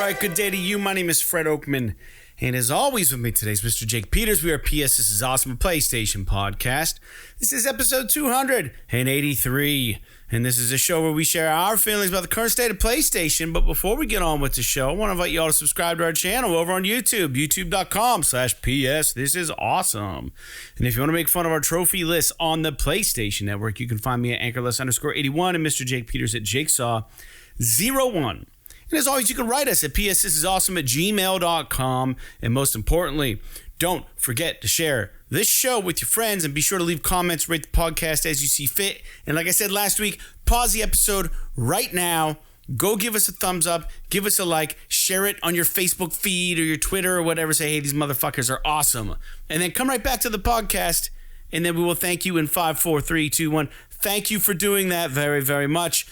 right, good day to you. My name is Fred Oakman, and as always with me today is Mr. Jake Peters. We are PS This Is Awesome, a PlayStation podcast. This is episode 283, and this is a show where we share our feelings about the current state of PlayStation. But before we get on with the show, I want to invite you all to subscribe to our channel over on YouTube, youtube.com/PS This Is Awesome. And if you want to make fun of our trophy list on the PlayStation Network, you can find me at anchorless_81 and Mr. Jake Peters at Jakesaw01. And as always, you can write us at psthisisawesome@gmail.com. And most importantly, don't forget to share this show with your friends and be sure to leave comments, rate the podcast as you see fit. And like I said last week, pause the episode right now. Go give us a thumbs up, give us a like, share it on your Facebook feed or your Twitter or whatever. Say, hey, these motherfuckers are awesome. And then come right back to the podcast, and then we will thank you in 5, 4, 3, 2, 1. Thank you for doing that very, very much.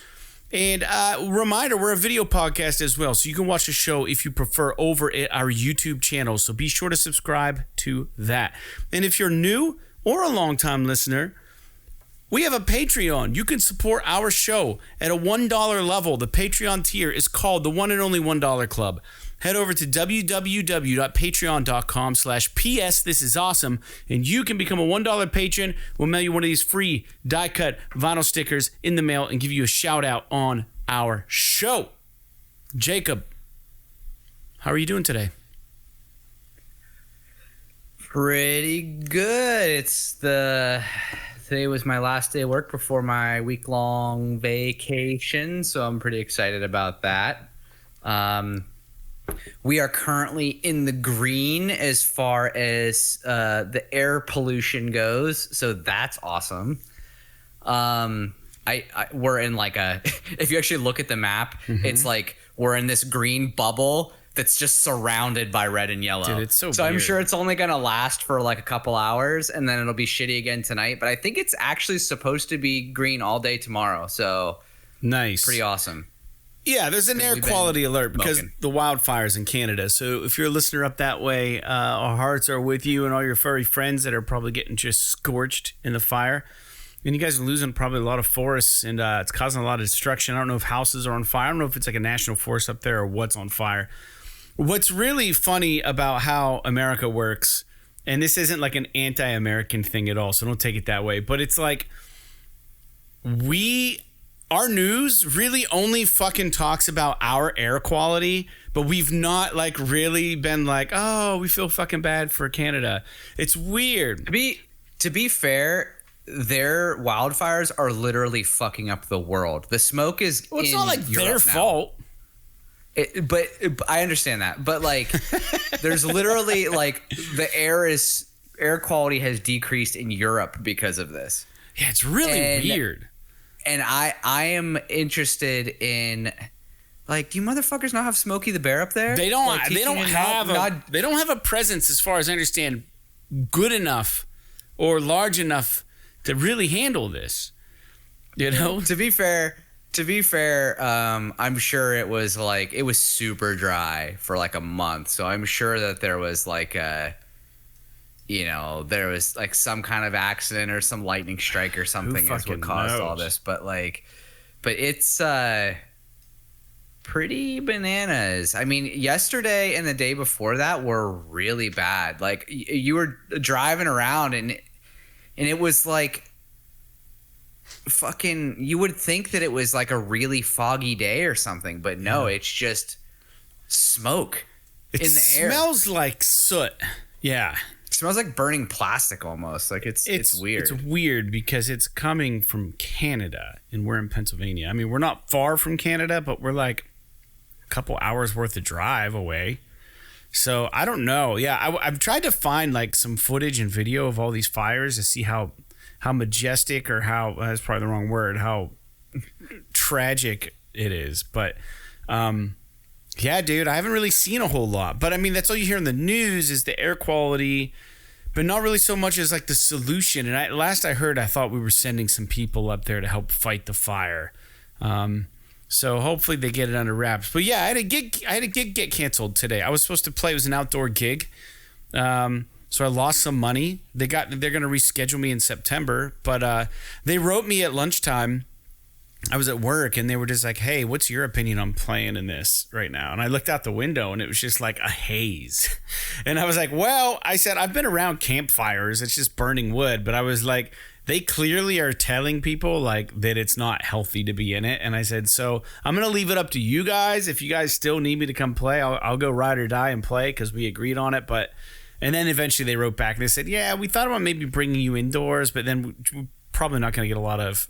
And reminder, we're a video podcast as well, so you can watch the show if you prefer over at our YouTube channel. So be sure to subscribe to that. And if you're new or a long-time listener, we have a Patreon. You can support our show at a $1 level. The Patreon tier is called the One and Only $1 Club. Head over to www.patreon.com/PS This Is Awesome, and you can become a $1 patron. We'll mail you one of these free die-cut vinyl stickers in the mail and give you a shout-out on our show. Jacob, how are you doing today? Pretty good. Today was my last day of work before my week-long vacation, so I'm pretty excited about that. We are currently in the green as far as the air pollution goes, so that's awesome. We're in like a if you actually look at the map, it's like we're in this green bubble that's just surrounded by red and yellow. Dude, it's so I'm weird. sure it's only gonna last for like a couple hours, and then it'll be shitty again tonight. But I think it's actually supposed to be green all day tomorrow, so nice, pretty awesome. Yeah, there's an air quality alert because the wildfires in Canada. So if you're a listener up that way, our hearts are with you and all your furry friends that are probably getting just scorched in the fire. And you guys are losing probably a lot of forests, and it's causing a lot of destruction. I don't know if houses are on fire. I don't know if it's like a national forest up there or what's on fire. What's really funny about how America works, and this isn't like an anti-American thing at all, so don't take it that way, but it's like our news really only fucking talks about our air quality, but we've not like really been like, oh, we feel fucking bad for Canada. It's weird. To be fair, their wildfires are literally fucking up the world. The smoke is it's not like their fault. But I understand that. But like, there's literally like the air quality has decreased in Europe because of this. Yeah, it's really weird. And I am interested in, like, do you motherfuckers not have Smokey the Bear up there? They don't. Like, they don't have a presence, as far as I understand, good enough or large enough to really handle this. You know. To be fair, I'm sure it was super dry for like a month. So I'm sure that there was like there was like some kind of accident or some lightning strike or something is what caused all this. But it's pretty bananas. I mean, yesterday and the day before that were really bad. Like you were driving around and it was like fucking, you would think that it was like a really foggy day or something, but no, it's just smoke in the air. It smells like soot. Yeah. It smells like burning plastic almost. Like it's weird. It's weird because it's coming from Canada and we're in Pennsylvania. I mean, we're not far from Canada, but we're like a couple hours worth of drive away. So I don't know. Yeah, I've tried to find like some footage and video of all these fires to see how majestic or how that's probably the wrong word, how tragic it is. But yeah, dude, I haven't really seen a whole lot. But I mean, that's all you hear in the news is the air quality, but not really so much as like the solution. And last I heard, I thought we were sending some people up there to help fight the fire. So hopefully they get it under wraps. But yeah, I had a gig get canceled today. I was supposed to play. It was an outdoor gig. So I lost some money. They're going to reschedule me in September, but they wrote me at lunchtime I was at work and they were just like, hey, what's your opinion on playing in this right now? And I looked out the window and it was just like a haze. And I was like, well, I said, I've been around campfires. It's just burning wood. But I was like, they clearly are telling people like that it's not healthy to be in it. And I said, so I'm going to leave it up to you guys. If you guys still need me to come play, I'll go ride or die and play because we agreed on it. And then eventually they wrote back and they said, yeah, we thought about maybe bringing you indoors, but then we're probably not going to get a lot of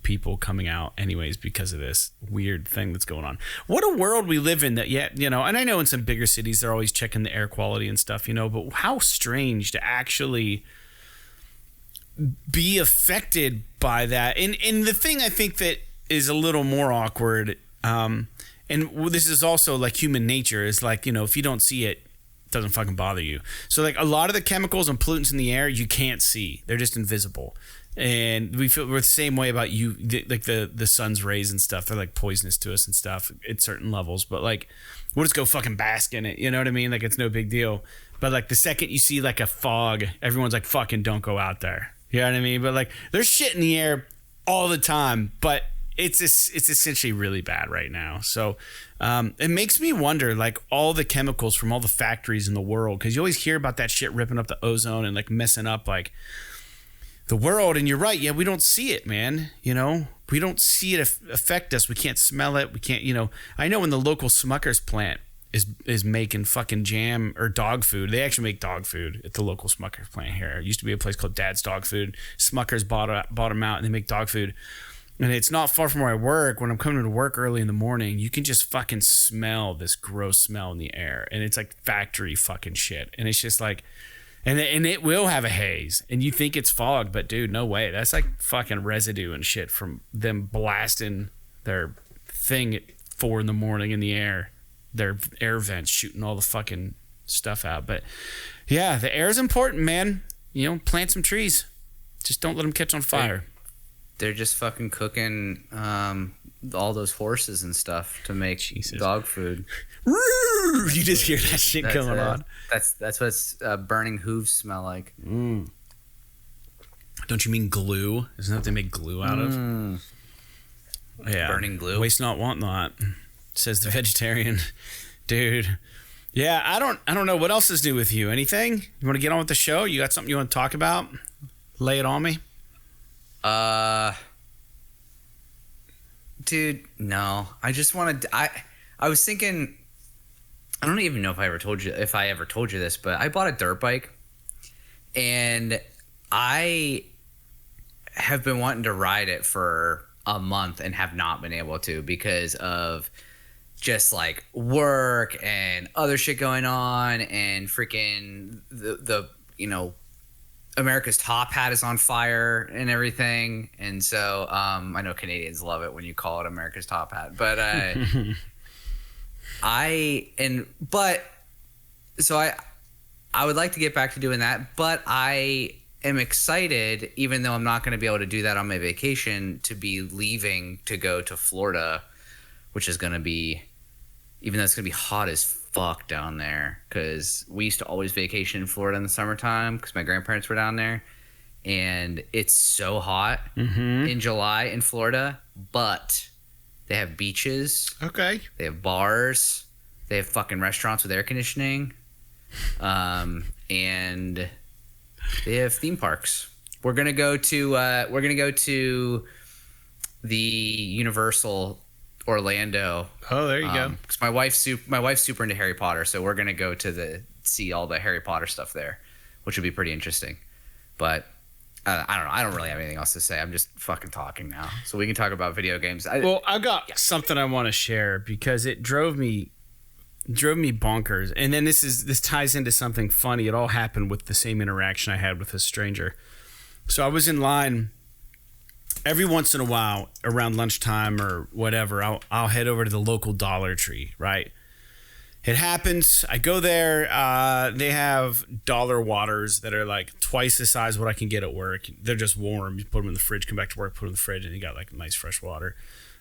people coming out anyways because of this weird thing that's going on. What a world we live in that, yeah, you know, and I know in some bigger cities they're always checking the air quality and stuff, you know, but how strange to actually be affected by that. And the thing I think that is a little more awkward, and this is also like human nature, is like, you know, if you don't see it, doesn't fucking bother you. So like a lot of the chemicals and pollutants in the air you can't see, they're just invisible. And we're the same way about you, like the sun's rays and stuff, they're like poisonous to us and stuff at certain levels, but like we'll just go fucking bask in it, you know what I mean? Like it's no big deal. But like the second you see like a fog, everyone's like, fucking don't go out there, you know what I mean? But like there's shit in the air all the time, but it's essentially really bad right now. So it makes me wonder, like all the chemicals from all the factories in the world, because you always hear about that shit ripping up the ozone and like messing up like the world. And you're right, yeah, we don't see it, man. You know, we don't see it affect us. We can't smell it. We can't, you know. I know when the local Smucker's plant is making fucking jam or dog food. They actually make dog food at the local Smucker's plant here. It used to be a place called Dad's Dog Food. Smucker's bought them out and they make dog food. And it's not far from where I work. When I'm coming to work early in the morning, you can just fucking smell this gross smell in the air. And it's like factory fucking shit. And it's just like, and it will have a haze. And you think it's fog, but dude, no way. That's like fucking residue and shit from them blasting their thing at 4 a.m. in the air. Their air vents shooting all the fucking stuff out. But yeah, the air is important, man. You know, plant some trees. Just don't let them catch on fire. They're just fucking cooking all those horses and stuff to make dog food. You just hear that shit going on. That's what burning hooves smell like. Mm. Don't you mean glue? Isn't that what they make glue out of? Yeah, burning glue. Waste not, want not, says the vegetarian dude. Yeah, I don't know what else is new with you. Anything? You want to get on with the show? You got something you want to talk about? Lay it on me. Dude, no. I just wanted. I was thinking. I don't even know if I ever told you this, but I bought a dirt bike, and I have been wanting to ride it for a month and have not been able to because of just like work and other shit going on and freaking the you know. America's top hat is on fire and everything, and so I know Canadians love it when you call it America's top hat, but I would like to get back to doing that, but I am excited, even though I'm not going to be able to do that on my vacation, to be leaving to go to Florida, which is going to be, even though it's going to be hot as fuck down there, because we used to always vacation in Florida in the summertime because my grandparents were down there, and it's so hot in July in Florida, but they have beaches, they have bars, they have fucking restaurants with air conditioning, and they have theme parks. We're gonna go to the Universal Orlando. Oh, there you go. Because my wife's super into Harry Potter, so we're gonna go to see all the Harry Potter stuff there, which would be pretty interesting. But I don't know. I don't really have anything else to say. I'm just fucking talking now, so we can talk about video games. I've got something I want to share because it drove me bonkers. And then this ties into something funny. It all happened with the same interaction I had with a stranger. So I was in line. Every once in a while, around lunchtime or whatever, I'll head over to the local Dollar Tree, right? It happens. I go there. They have dollar waters that are like twice the size of what I can get at work. They're just warm. You put them in the fridge, come back to work, put them in the fridge, and you got like nice fresh water.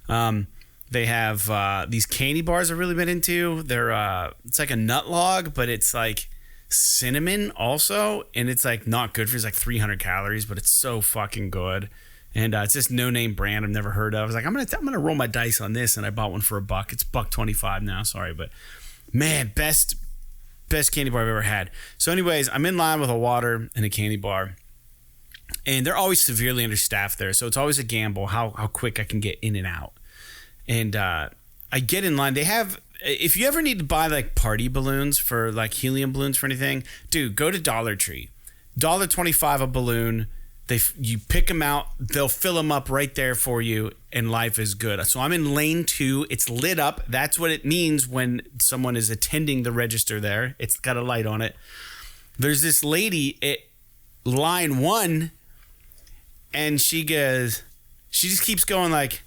They have these candy bars I've really been into. They're it's like a nut log, but it's like cinnamon also, and it's like not good for you. It's like 300 calories, but it's so fucking good. And it's this no-name brand I've never heard of. I was like, I'm gonna roll my dice on this, and I bought one for $1. It's $1.25 now. Sorry, but man, best candy bar I've ever had. So, anyways, I'm in line with a water and a candy bar, and they're always severely understaffed there. So it's always a gamble how quick I can get in and out. And I get in line. They have, if you ever need to buy like party balloons for like helium balloons for anything, dude, go to Dollar Tree. $1.25 a balloon. You pick them out, they'll fill them up right there for you, and life is good. So I'm in lane 2. It's lit up. That's what it means when someone is attending the register there. It's got a light on it. There's this lady at line 1, and she just keeps going like,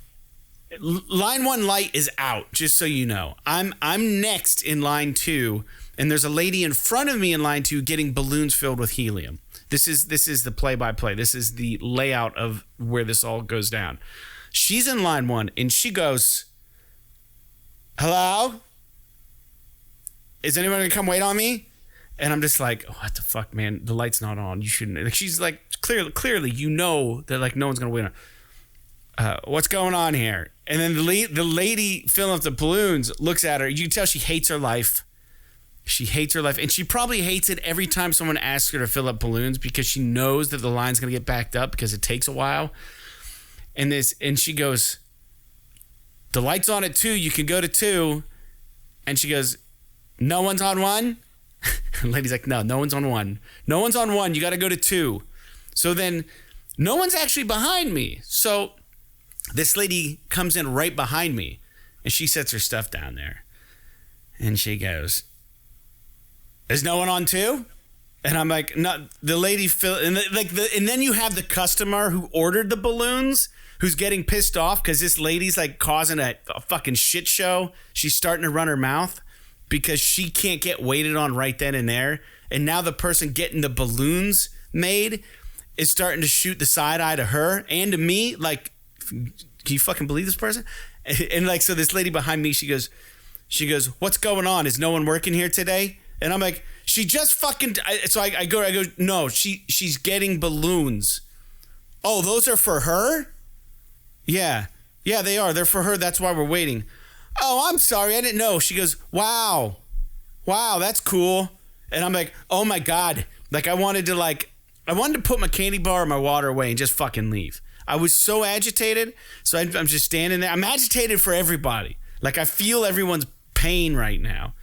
line 1 light is out, just so you know. I'm next in line 2, and there's a lady in front of me in line 2 getting balloons filled with helium. This is the play-by-play. This is the layout of where this all goes down. She's in line 1, and she goes, "Hello? Is anyone going to come wait on me?" And I'm just like, oh, what the fuck, man? The light's not on. You shouldn't. Like, she's like, clearly, you know that like no one's going to wait on. What's going on here? And then the lady filling up the balloons looks at her. You can tell she hates her life. She hates her life, and she probably hates it every time someone asks her to fill up balloons because she knows that the line's going to get backed up because it takes a while. And she goes, "The light's on at 2. You can go to 2." And she goes, "No one's on 1?" And the lady's like, no one's on 1. No one's on 1. You got to go to 2. So then no one's actually behind me. So this lady comes in right behind me, and she sets her stuff down there. And she goes, "Is no one on 2?" And I'm like, "No." The lady and then you have the customer who ordered the balloons who's getting pissed off because this lady's like causing a fucking shit show. She's starting to run her mouth because she can't get waited on right then and there. And now the person getting the balloons made is starting to shoot the side eye to her and to me. Like, can you fucking believe this person? And like, so this lady behind me, she goes, "What's going on? Is no one working here today?" And I'm like, she just fucking. So I go, no, she's getting balloons. "Oh, those are for her?" Yeah, they are. They're for her. That's why we're waiting. "Oh, I'm sorry. I didn't know." She goes, wow, that's cool. And I'm like, oh my God. Like I wanted to put my candy bar or my water away and just fucking leave. I was so agitated. So I'm just standing there. I'm agitated for everybody. Like I feel everyone's pain right now.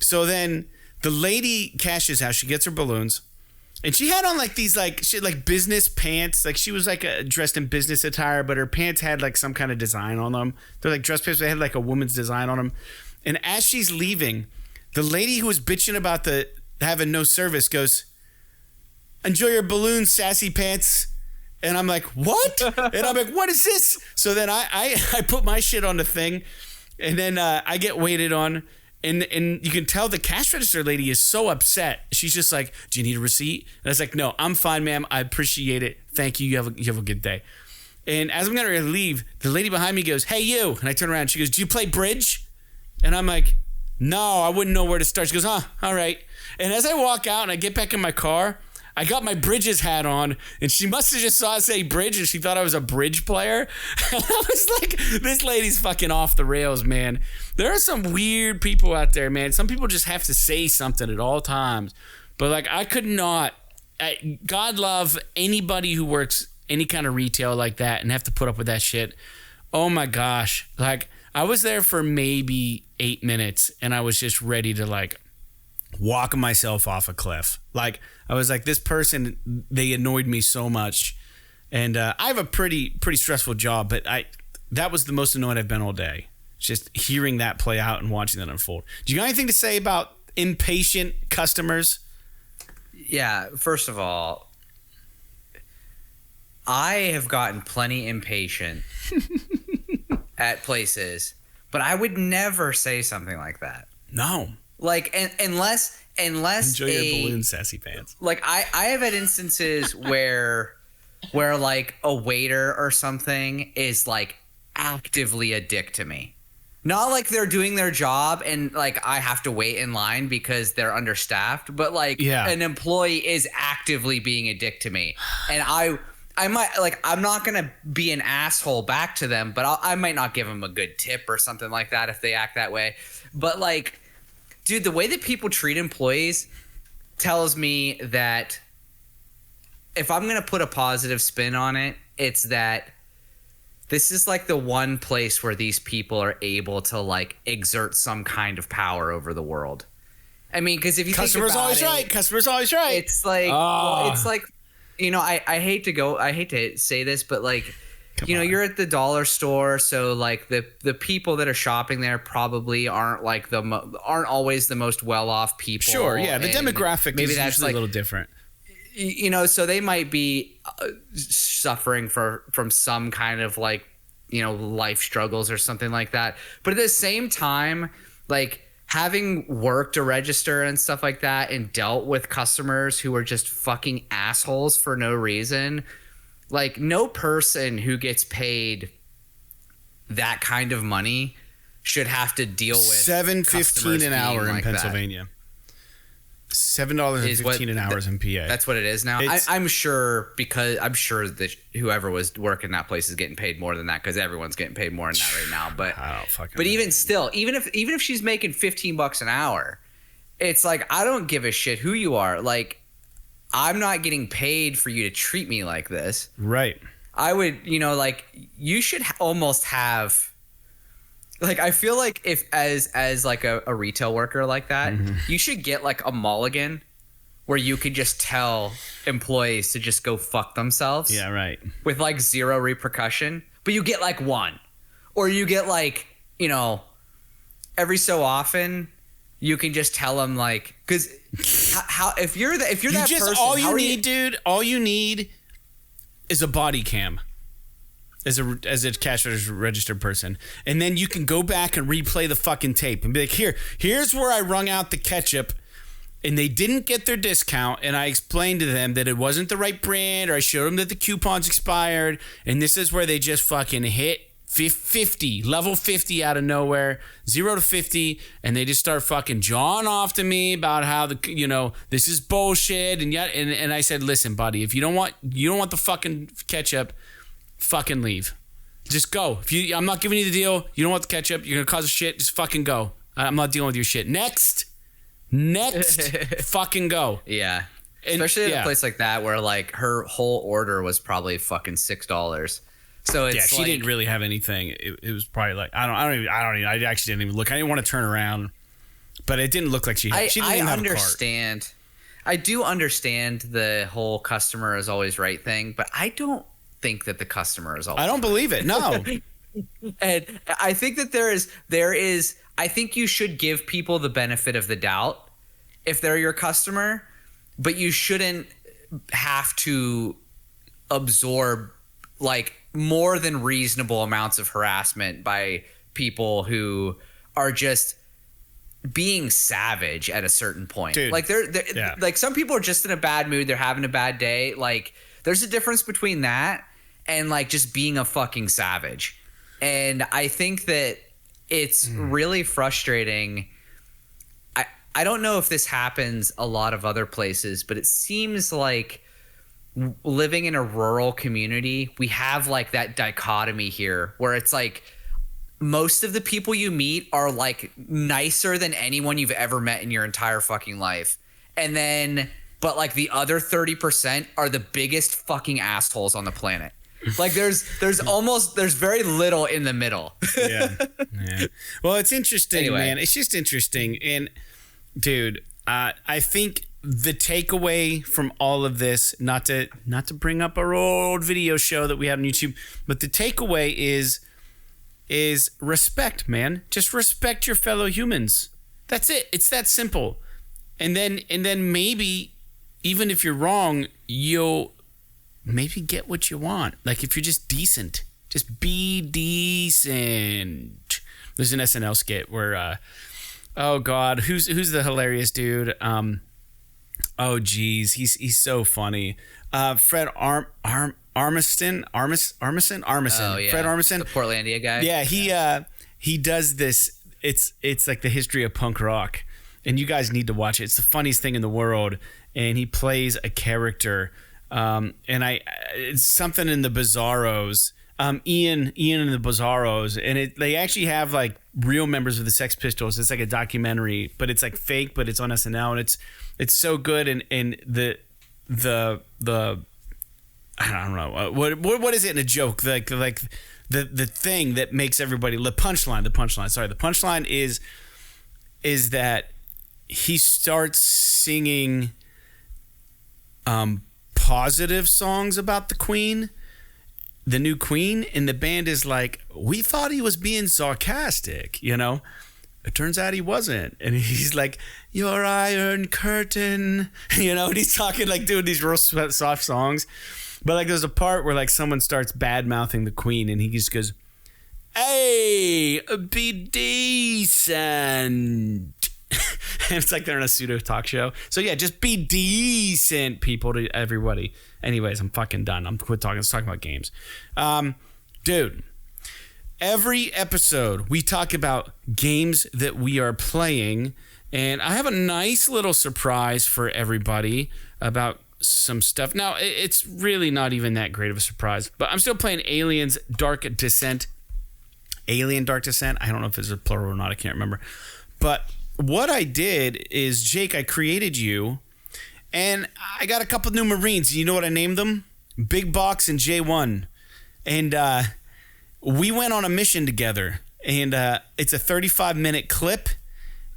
So then the lady cashes out. She gets her balloons, and she had on like these like business pants. Like she was like dressed in business attire, but her pants had like some kind of design on them. They're like dress pants. They had like a woman's design on them. And as she's leaving, the lady who was bitching about the having no service goes, "Enjoy your balloons, sassy pants." And I'm like, what? And I'm like, what is this? So then I put my shit on the thing, and then I get waited on. And you can tell the cash register lady is so upset. She's just like, "Do you need a receipt?" And I was like, "No, I'm fine, ma'am. I appreciate it. Thank you. You have a good day." And as I'm going to leave, the lady behind me goes, "Hey, you." And I turn around. She goes, "Do you play bridge?" And I'm like, "No, I wouldn't know where to start." She goes, "Huh, all right." And as I walk out and I get back in my car, I got my Bridges hat on, and she must have just saw us say bridge, and she thought I was a bridge player. And I was like, this lady's fucking off the rails, man. There are some weird people out there, man. Some people just have to say something at all times. But, like, I could not. God love anybody who works any kind of retail like that and have to put up with that shit. Oh, my gosh. Like, I was there for maybe 8 minutes, and I was just ready to, like, walk myself off a cliff. Like, I was like, this person, they annoyed me so much. And I have a pretty stressful job, but that was the most annoyed I've been all day. Just hearing that play out and watching that unfold. Do you got anything to say about impatient customers? Yeah, first of all, I have gotten plenty impatient at places, but I would never say something like that. No. Like, unless enjoy your balloon, sassy pants. Like, I have had instances where like a waiter or something is like actively a dick to me. Not like they're doing their job and like I have to wait in line because they're understaffed, but like an employee is actively being a dick to me. And I'm not gonna be an asshole back to them, but I might not give them a good tip or something like that if they act that way. But like, dude, the way that people treat employees tells me that if I'm gonna put a positive spin on it, it's that this is like the one place where these people are able to like exert some kind of power over the world. I mean, because if you Customer's think about always it, right. Customer's always right. it's like, well, it's like, you know, I hate to say this, but like, you know, you're at the dollar store, so like the people that are shopping there probably aren't like aren't always the most well-off people. Sure, yeah, the demographic is usually like, a little different. You know, so they might be suffering from some kind of like, you know, life struggles or something like that. But at the same time, like, having worked a register and stuff like that and dealt with customers who are just fucking assholes for no reason, like, no person who gets paid that kind of money should have to deal with $7.15 an hour in Pennsylvania. $7.15 an hour in PA. That's what it is now. I'm sure that whoever was working that place is getting paid more than that, because everyone's getting paid more than that right now. But even still, even if she's making $15 an hour, it's like, I don't give a shit who you are. Like, I'm not getting paid for you to treat me like this. Right. I would, you know, like, you should almost have. Like, I feel like if as like a retail worker like that, you should get like a mulligan where you could just tell employees to just go fuck themselves. Yeah, right. With like zero repercussion. But you get like one. Or you get like, you know, every so often you can just tell them, like, because how if you're that person, all you need is a body cam. As a cash register person, and then you can go back and replay the fucking tape and be like, here's where I wrung out the ketchup and they didn't get their discount, and I explained to them that it wasn't the right brand, or I showed them that the coupons expired, and this is where they just fucking hit 50, level 50 out of nowhere, 0 to 50, and they just start fucking jawing off to me about how this is bullshit, and I said, listen, buddy, if you don't want the fucking ketchup, fucking leave. Just go. I'm not giving you the deal. You don't want the ketchup. You're gonna cause a shit. Just fucking go. I'm not dealing with your shit. Next, fucking go. Yeah. Especially at a place like that where like her whole order was probably fucking $6. So it's she didn't really have anything. It was probably like I actually didn't even look. I didn't want to turn around, but it didn't look like she didn't even have a cart. I do understand the whole customer is always right thing, but I don't think that the customer is always. I don't believe it. No. And I think that there is. I think you should give people the benefit of the doubt if they're your customer, but you shouldn't have to absorb like more than reasonable amounts of harassment by people who are just being savage at a certain point. Dude, like they're like, some people are just in a bad mood. They're having a bad day. Like, there's a difference between that and like just being a fucking savage. And I think that it's really frustrating. I don't know if this happens a lot of other places, but it seems like living in a rural community, we have like that dichotomy here where it's like most of the people you meet are like nicer than anyone you've ever met in your entire fucking life. And then, but like the other 30% are the biggest fucking assholes on the planet. Like there's very little in the middle. Yeah. Well, it's interesting, man. It's just interesting. And dude, I think the takeaway from all of this, not to bring up our old video show that we had on YouTube, but the takeaway is respect, man. Just respect your fellow humans. That's it. It's that simple. And then maybe even if you're wrong, you'll maybe get what you want. Like if you're just decent, just be decent. There's an SNL skit where oh God, who's the hilarious dude? Oh geez, he's so funny. Fred Armisen. Oh, yeah. Fred Armisen, the Portlandia guy. Yeah, he does this. It's like the history of punk rock, and you guys need to watch it. It's the funniest thing in the world. And he plays a character And it's something in the Bizarros. Ian and the Bizarros, and they actually have like real members of the Sex Pistols. It's like a documentary, but it's like fake, but it's on SNL, and it's so good. And the I don't know what is it in a joke, like the thing that makes everybody the punchline is that he starts singing positive songs about the Queen, the new Queen, and the band is like, we thought he was being sarcastic, you know? It turns out he wasn't. And he's like, your Iron Curtain, you know, and he's talking like doing these real soft songs. But like there's a part where like someone starts bad-mouthing the Queen and he just goes, hey, be decent. And it's like they're in a pseudo talk show. So yeah, just be decent, people, to everybody. Anyways, I'm fucking done. I'm quit talking. Let's talk about games. Dude, every episode we talk about games that we are playing, and I have a nice little surprise for everybody about some stuff. Now, it's really not even that great of a surprise, but I'm still playing Alien Dark Descent. I don't know if it's a plural or not. I can't remember. But what I did is, Jake, I created you, and I got a couple new Marines. You know what I named them? Big Box and J1. And we went on a mission together. And it's a 35-minute clip,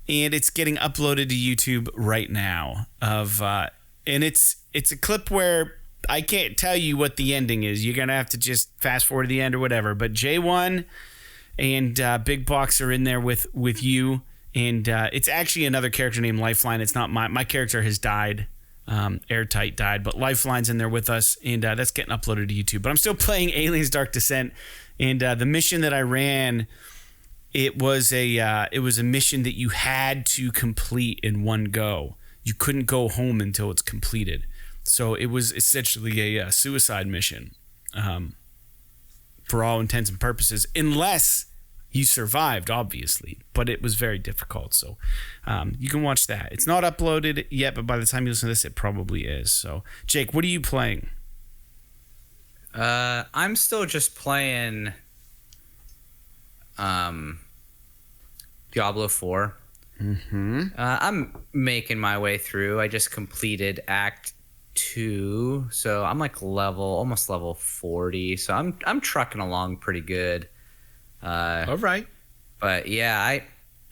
and it's getting uploaded to YouTube right now. And it's a clip where I can't tell you what the ending is. You're going to have to just fast forward to the end or whatever. But J1 and Big Box are in there with you. And it's actually another character named Lifeline. It's not my character has died. Airtight died, but Lifeline's in there with us, and that's getting uploaded to YouTube. But I'm still playing Aliens Dark Descent, and the mission that I ran, it was a mission that you had to complete in one go. You couldn't go home until it's completed. So it was essentially a suicide mission, for all intents and purposes, unless you survived, obviously, but it was very difficult. So you can watch that. It's not uploaded yet, but by the time you listen to this, it probably is. So, Jake, what are you playing? I'm still just playing Diablo 4. Mm-hmm. I'm making my way through. I just completed Act 2, so I'm like almost level 40. So I'm trucking along pretty good. All right. But yeah, I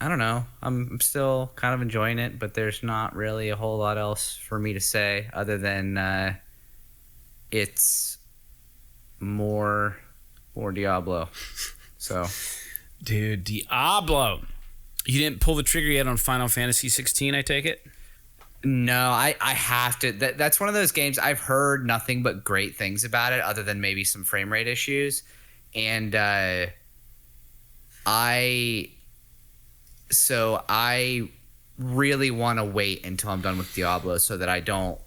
don't know. I'm still kind of enjoying it, but there's not really a whole lot else for me to say other than it's more Diablo. So, dude, Diablo. You didn't pull the trigger yet on Final Fantasy 16, I take it? No, I have to. That's one of those games I've heard nothing but great things about it, other than maybe some frame rate issues. And I really want to wait until I'm done with Diablo so that I don't.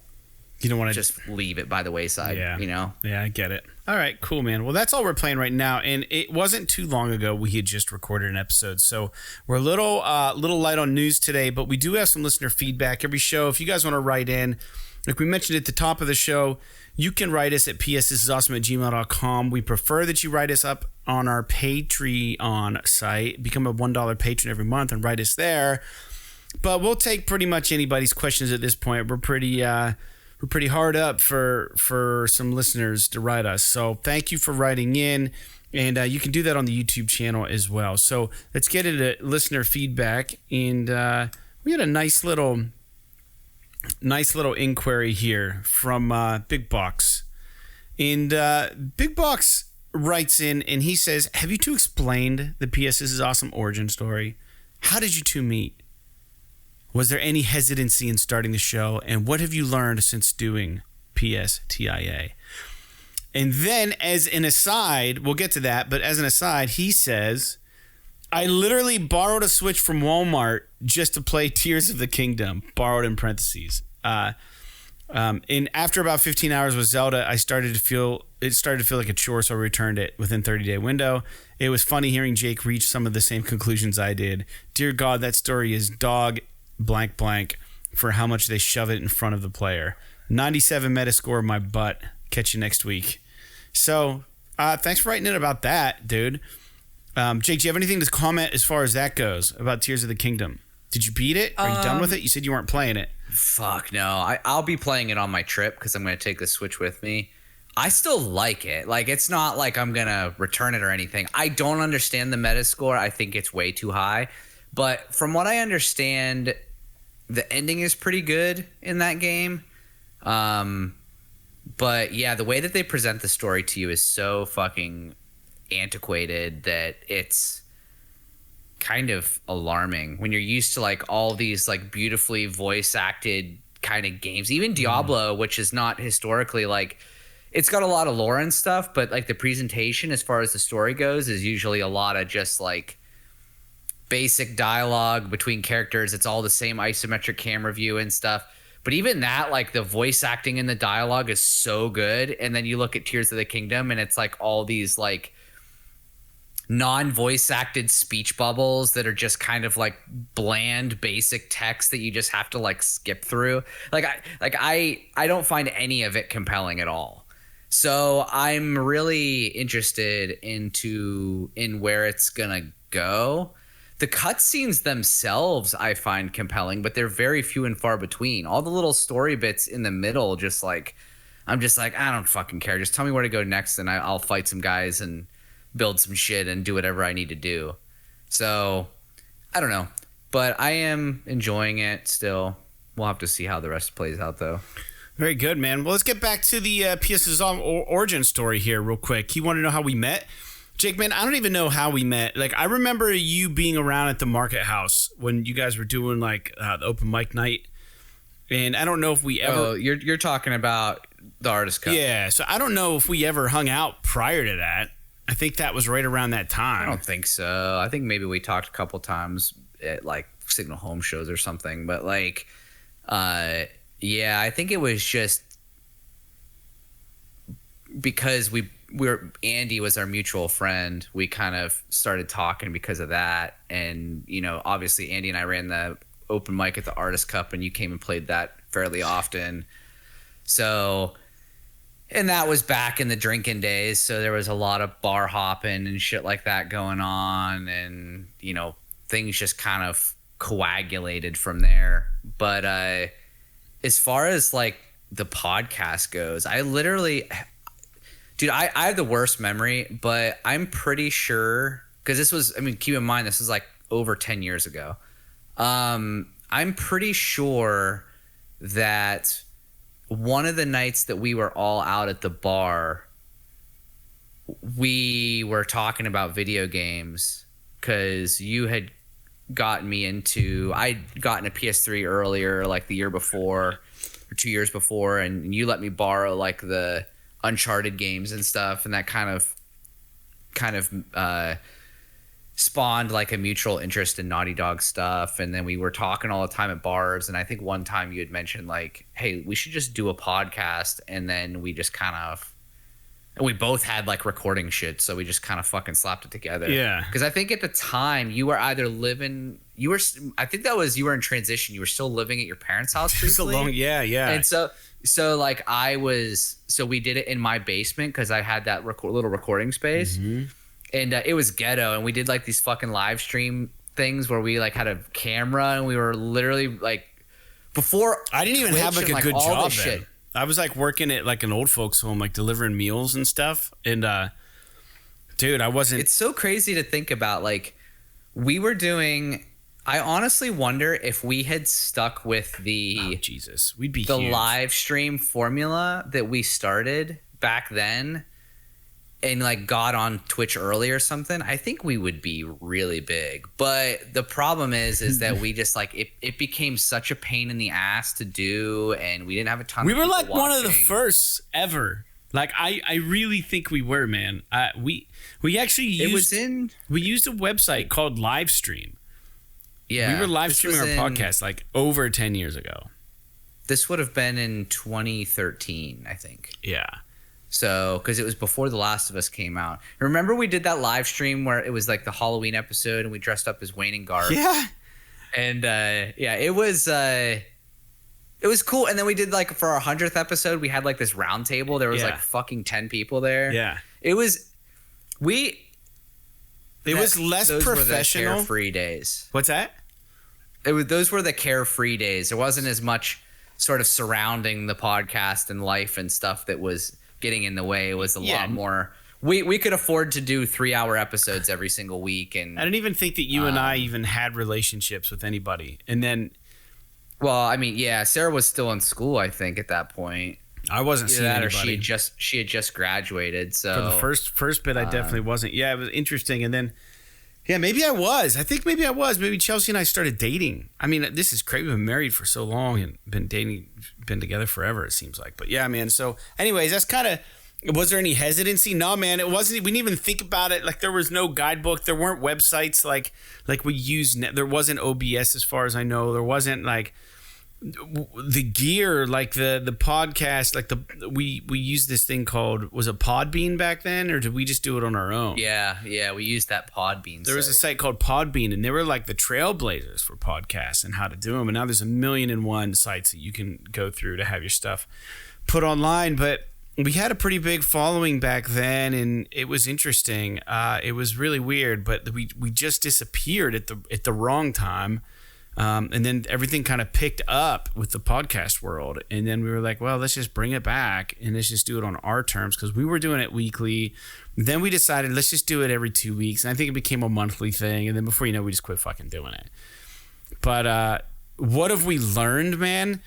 You don't want to just leave it by the wayside. Yeah. You know. Yeah, I get it. All right, cool, man. Well, that's all we're playing right now, and it wasn't too long ago we had just recorded an episode, so we're a little light on news today, but we do have some listener feedback every show. If you guys want to write in, like we mentioned at the top of the show, you can write us at psthisisawesome@gmail.com. We prefer that you write us up on our Patreon site. Become a $1 patron every month and write us there. But we'll take pretty much anybody's questions at this point. We're pretty hard up for some listeners to write us. So thank you for writing in. And you can do that on the YouTube channel as well. So let's get into listener feedback. And we had a nice little inquiry here from Big Box. And Big Box writes in and he says, have you two explained the PS This Is Awesome origin story? How did you two meet? Was there any hesitancy in starting the show? And what have you learned since doing PSTIA? And then as an aside, we'll get to that, but as an aside, he says, I literally borrowed a Switch from Walmart just to play Tears of the Kingdom, borrowed in parentheses. And after about 15 hours with Zelda, it started to feel like a chore, so I returned it within 30-day window. It was funny hearing Jake reach some of the same conclusions I did. Dear God, that story is dog blank for how much they shove it in front of the player. 97 Metascore in my butt. Catch you next week. So, thanks for writing in about that, dude. Jake, do you have anything to comment as far as that goes about Tears of the Kingdom? Did you beat it? Are you done with it? You said you weren't playing it. Fuck no. I'll be playing it on my trip because I'm going to take the Switch with me. I still like it. Like, it's not like I'm going to return it or anything. I don't understand the Metascore. I think it's way too high. But from what I understand, the ending is pretty good in that game. But yeah, the way that they present the story to you is so fucking antiquated that it's kind of alarming when you're used to like all these like beautifully voice acted kind of games. Even Diablo, which is not historically like, it's got a lot of lore and stuff, but like the presentation as far as the story goes is usually a lot of just like basic dialogue between characters. It's all the same isometric camera view and stuff. But even that, like the voice acting and the dialogue is so good. And then you look at Tears of the Kingdom and it's like all these like non-voice acted speech bubbles that are just kind of like bland basic text that you just have to like skip through. I don't find any of it compelling at all. So I'm really interested in where it's gonna go. The cutscenes themselves I find compelling, but they're very few and far between. All the little story bits in the middle, I'm just like, I don't fucking care. Just tell me where to go next, and I'll fight some guys and build some shit and do whatever I need to do. So, I don't know. But I am enjoying it still. We'll have to see how the rest plays out, though. Very good, man. Well, let's get back to the PS's origin story here real quick. You want to know how we met? Jake, man, I don't even know how we met. Like, I remember you being around at the market house when you guys were doing, like, the open mic night. And I don't know if we ever... Oh, you're talking about the Artist Cup. Yeah, so I don't know if we ever hung out prior to that. I think that was right around that time. I don't think so. I think maybe we talked a couple times at, like, Signal Home shows or something. But, like, yeah, I think it was just because Andy was our mutual friend. We kind of started talking because of that. And, you know, obviously Andy and I ran the open mic at the Artist Cup, and you came and played that fairly often. So, and that was back in the drinking days. So there was a lot of bar hopping and shit like that going on. And, you know, things just kind of coagulated from there. But as far as like the podcast goes, I literally... Dude, I have the worst memory, but I'm pretty sure, because this was, I mean, keep in mind, this was like over 10 years ago. I'm pretty sure that one of the nights that we were all out at the bar, we were talking about video games because you had gotten me into, I'd gotten a PS3 earlier, like the year before or 2 years before, and you let me borrow like the Uncharted games and stuff, and that kind of spawned like a mutual interest in Naughty Dog stuff. And then we were talking all the time at bars, and I think one time you had mentioned like, hey, we should just do a podcast. And then we just kind of, and we both had like recording shit, so we just kind of fucking slapped it together. Yeah, because I think at the time you were either living, I think that was, you were in transition, you were still living at your parents' house briefly. Yeah. And so like we did it in my basement because I had that little recording space. Mm-hmm. And it was ghetto, and we did like these fucking live stream things where we like had a camera, and we were literally like, before I didn't even Twitch have like and, a good job then. Shit. I was like working at like an old folks home, like delivering meals and stuff. And dude, I wasn't. It's so crazy to think about. Like, we were doing. I honestly wonder if we had stuck with the we'd be the huge. live stream formula that we started back then, and like got on Twitch early or something. I think we would be really big. But the problem is that we just like it became such a pain in the ass to do, and we didn't have a ton. We of were people like watching. one of the first ever. Like I really think we were, man. We actually used we used a website called Livestream. Yeah, we were live streaming our podcast like over 10 years ago. This would have been in 2013, I think. Yeah. So, because it was before The Last of Us came out. Remember we did that live stream where it was like the Halloween episode, and we dressed up as Wayne and Garth. Yeah. And yeah, it was It was cool. And then we did like for our 100th episode, we had like this round table. There was like fucking 10 people there. Yeah. It was less those professional. Were the carefree days. What's that? Those were the carefree days. There wasn't as much sort of surrounding the podcast and life and stuff that was getting in the way. It was a lot more. We could afford to do 3-hour episodes every single week. And I don't even think that you and I even had relationships with anybody. And then, well, I mean, yeah, Sarah was still in school, I think, at that point. I wasn't seeing that, anybody. Or she had just graduated. So for the first bit, I definitely wasn't. Yeah, it was interesting. And then, yeah, maybe I was. I think maybe I was. Maybe Chelsea and I started dating. I mean, this is crazy. We've been married for so long and been together forever, it seems like. But yeah, man. So anyways, that's kind of, was there any hesitancy? No, man, it wasn't. We didn't even think about it. Like there was no guidebook. There weren't websites like we use. There wasn't OBS as far as I know. There wasn't like the gear, like the podcast, like we used this thing called, was it Podbean back then, or did we just do it on our own? Yeah, we used that Podbean. There was a site called Podbean, and they were like the trailblazers for podcasts and how to do them. And now there's 1,000,001 sites that you can go through to have your stuff put online. But we had a pretty big following back then, and it was interesting. It was really weird, but we just disappeared at the wrong time. And then everything kind of picked up with the podcast world. And then we were like, well, let's just bring it back and let's just do it on our terms, because we were doing it weekly. Then we decided, let's just do it every 2 weeks. And I think it became a monthly thing. And then before you know, we just quit fucking doing it. But what have we learned, man?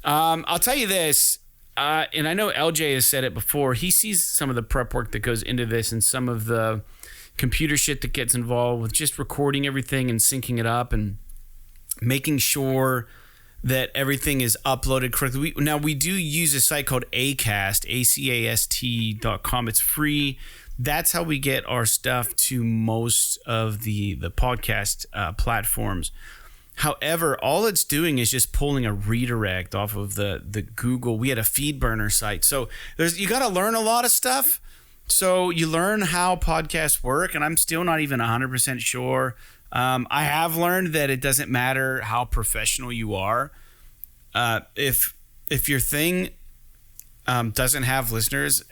I'll tell you this. And I know LJ has said it before. He sees some of the prep work that goes into this and some of the computer shit that gets involved with just recording everything and syncing it up and making sure that everything is uploaded correctly. Now, we do use a site called Acast, ACAST.com. It's free. That's how we get our stuff to most of the podcast platforms. However, all it's doing is just pulling a redirect off of the Google. We had a FeedBurner site. So you got to learn a lot of stuff. So you learn how podcasts work, and I'm still not even 100% sure. I have learned that it doesn't matter how professional you are. If your thing doesn't have listeners,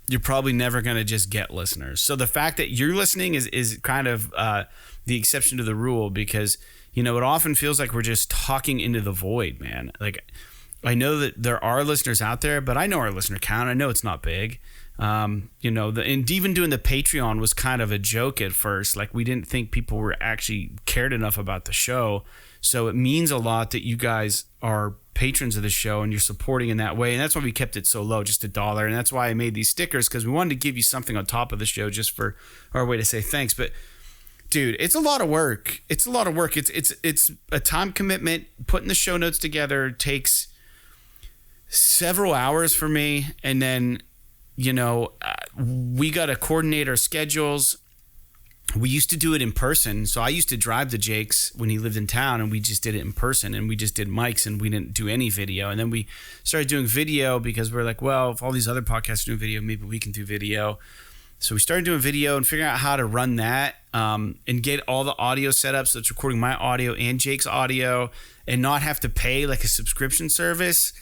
you're probably never going to just get listeners. So the fact that you're listening is kind of the exception to the rule, because, you know, it often feels like we're just talking into the void, man. Like, I know that there are listeners out there, but I know our listener count. I know it's not big. You know, and even doing the Patreon was kind of a joke at first. Like, we didn't think people were actually cared enough about the show. So it means a lot that you guys are patrons of the show and you're supporting in that way. And that's why we kept it so low, just $1. And that's why I made these stickers, because we wanted to give you something on top of the show just for our way to say thanks. But dude, it's a lot of work. It's a lot of work. It's a time commitment. Putting the show notes together takes several hours for me. And then, you know, we got to coordinate our schedules. We used to do it in person. So I used to drive to Jake's when he lived in town, and we just did it in person, and we just did mics, and we didn't do any video. And then we started doing video because we're like, well, if all these other podcasts do video, maybe we can do video. So we started doing video and figuring out how to run that and get all the audio set up so it's recording my audio and Jake's audio and not have to pay like a subscription service.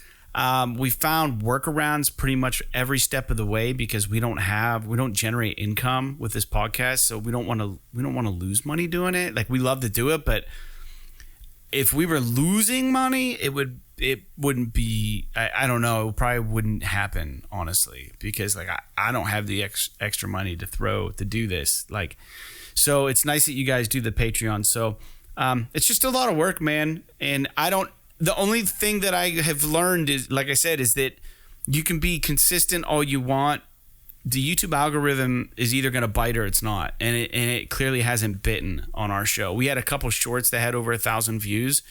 We found workarounds pretty much every step of the way, because we don't generate income with this podcast, so we don't want to lose money doing it. Like, we love to do it, but if we were losing money, it wouldn't be. I don't know. It probably wouldn't happen, honestly, because like I don't have the extra money to throw to do this. Like, so it's nice that you guys do the Patreon. So it's just a lot of work, man, and I don't. The only thing that I have learned is, like I said, is that you can be consistent all you want. The YouTube algorithm is either going to bite or it's not. And it clearly hasn't bitten on our show. We had a couple shorts that had over 1,000 views,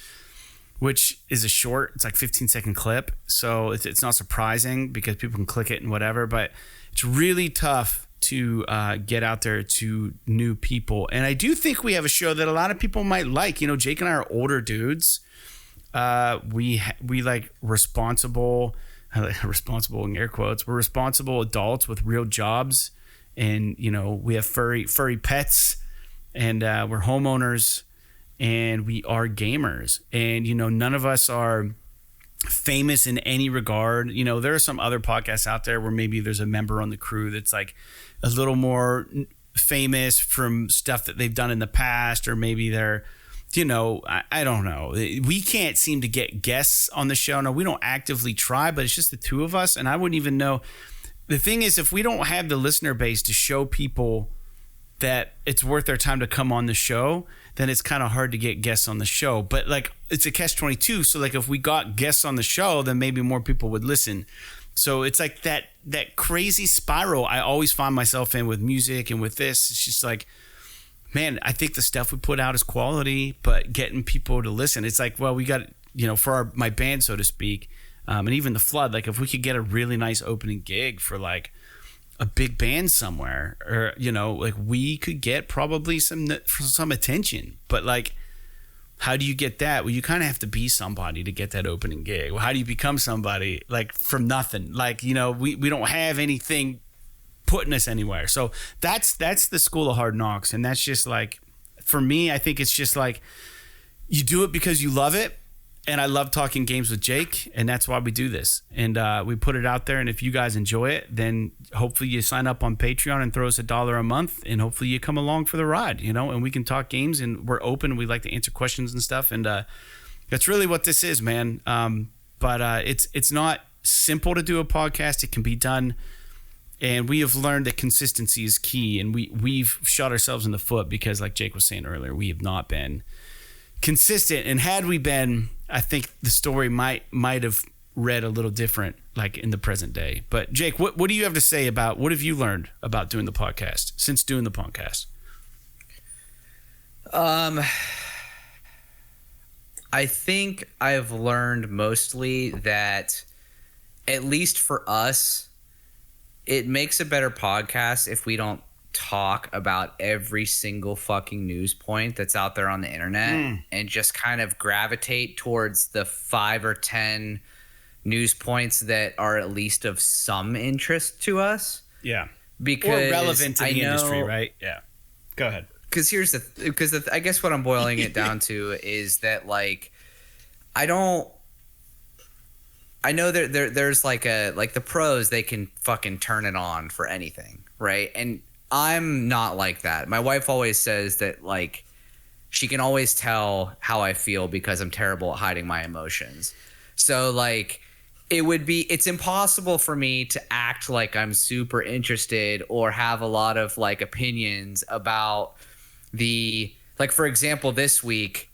which is a short. It's like 15-second clip. So it's not surprising because people can click it and whatever. But it's really tough to get out there to new people. And I do think we have a show that a lot of people might like. You know, Jake and I are older dudes. We like responsible in air quotes. We're responsible adults with real jobs, and you know, we have furry pets, and we're homeowners, and we are gamers. And, none of us are famous in any regard. There are some other podcasts out there where maybe there's a member on the crew that's like a little more famous from stuff that they've done in the past, or maybe they're, I don't know. We can't seem to get guests on the show. No, we don't actively try, but it's just the two of us, and I wouldn't even know. The thing is, if we don't have the listener base to show people that it's worth their time to come on the show, then it's kind of hard to get guests on the show. But like, it's a catch-22. So like, if we got guests on the show, then maybe more people would listen. So it's like that crazy spiral I always find myself in with music and with this. It's just like, man, I think the stuff we put out is quality, but getting people to listen, it's like, well, we got, for my band, so to speak, and even the Flood, like if we could get a really nice opening gig for like a big band somewhere, or, like we could get probably some attention. But like, how do you get that? Well, you kind of have to be somebody to get that opening gig. Well, how do you become somebody like from nothing? Like, we don't have anything putting us anywhere. So that's the school of hard knocks. And that's just like, for me, I think it's just like, you do it because you love it. And I love talking games with Jake, and that's why we do this. And we put it out there, and if you guys enjoy it, then hopefully you sign up on Patreon and throw us $1 a month, and hopefully you come along for the ride, and we can talk games, and we're open. We like to answer questions and stuff, and that's really what this is, man. But it's not simple to do a podcast. It can be done, and we have learned that consistency is key, and we've shot ourselves in the foot because, like Jake was saying earlier, we have not been consistent. And had we been, I think the story might have read a little different, like in the present day. But Jake, what do you have to say about, what have you learned about doing the podcast since doing the podcast? I think I've learned mostly that, at least for us, it makes a better podcast if we don't talk about every single fucking news point that's out there on the internet and just kind of gravitate towards the 5 or 10 news points that are at least of some interest to us. Yeah. Because or relevant to the industry, right? Yeah. Go ahead. Because I guess what I'm boiling it down to is that, like, I know there's like the pros, they can fucking turn it on for anything, right? And I'm not like that. My wife always says that, like, she can always tell how I feel because I'm terrible at hiding my emotions. So, like, it's impossible for me to act like I'm super interested or have a lot of, like, opinions about like, for example, this week,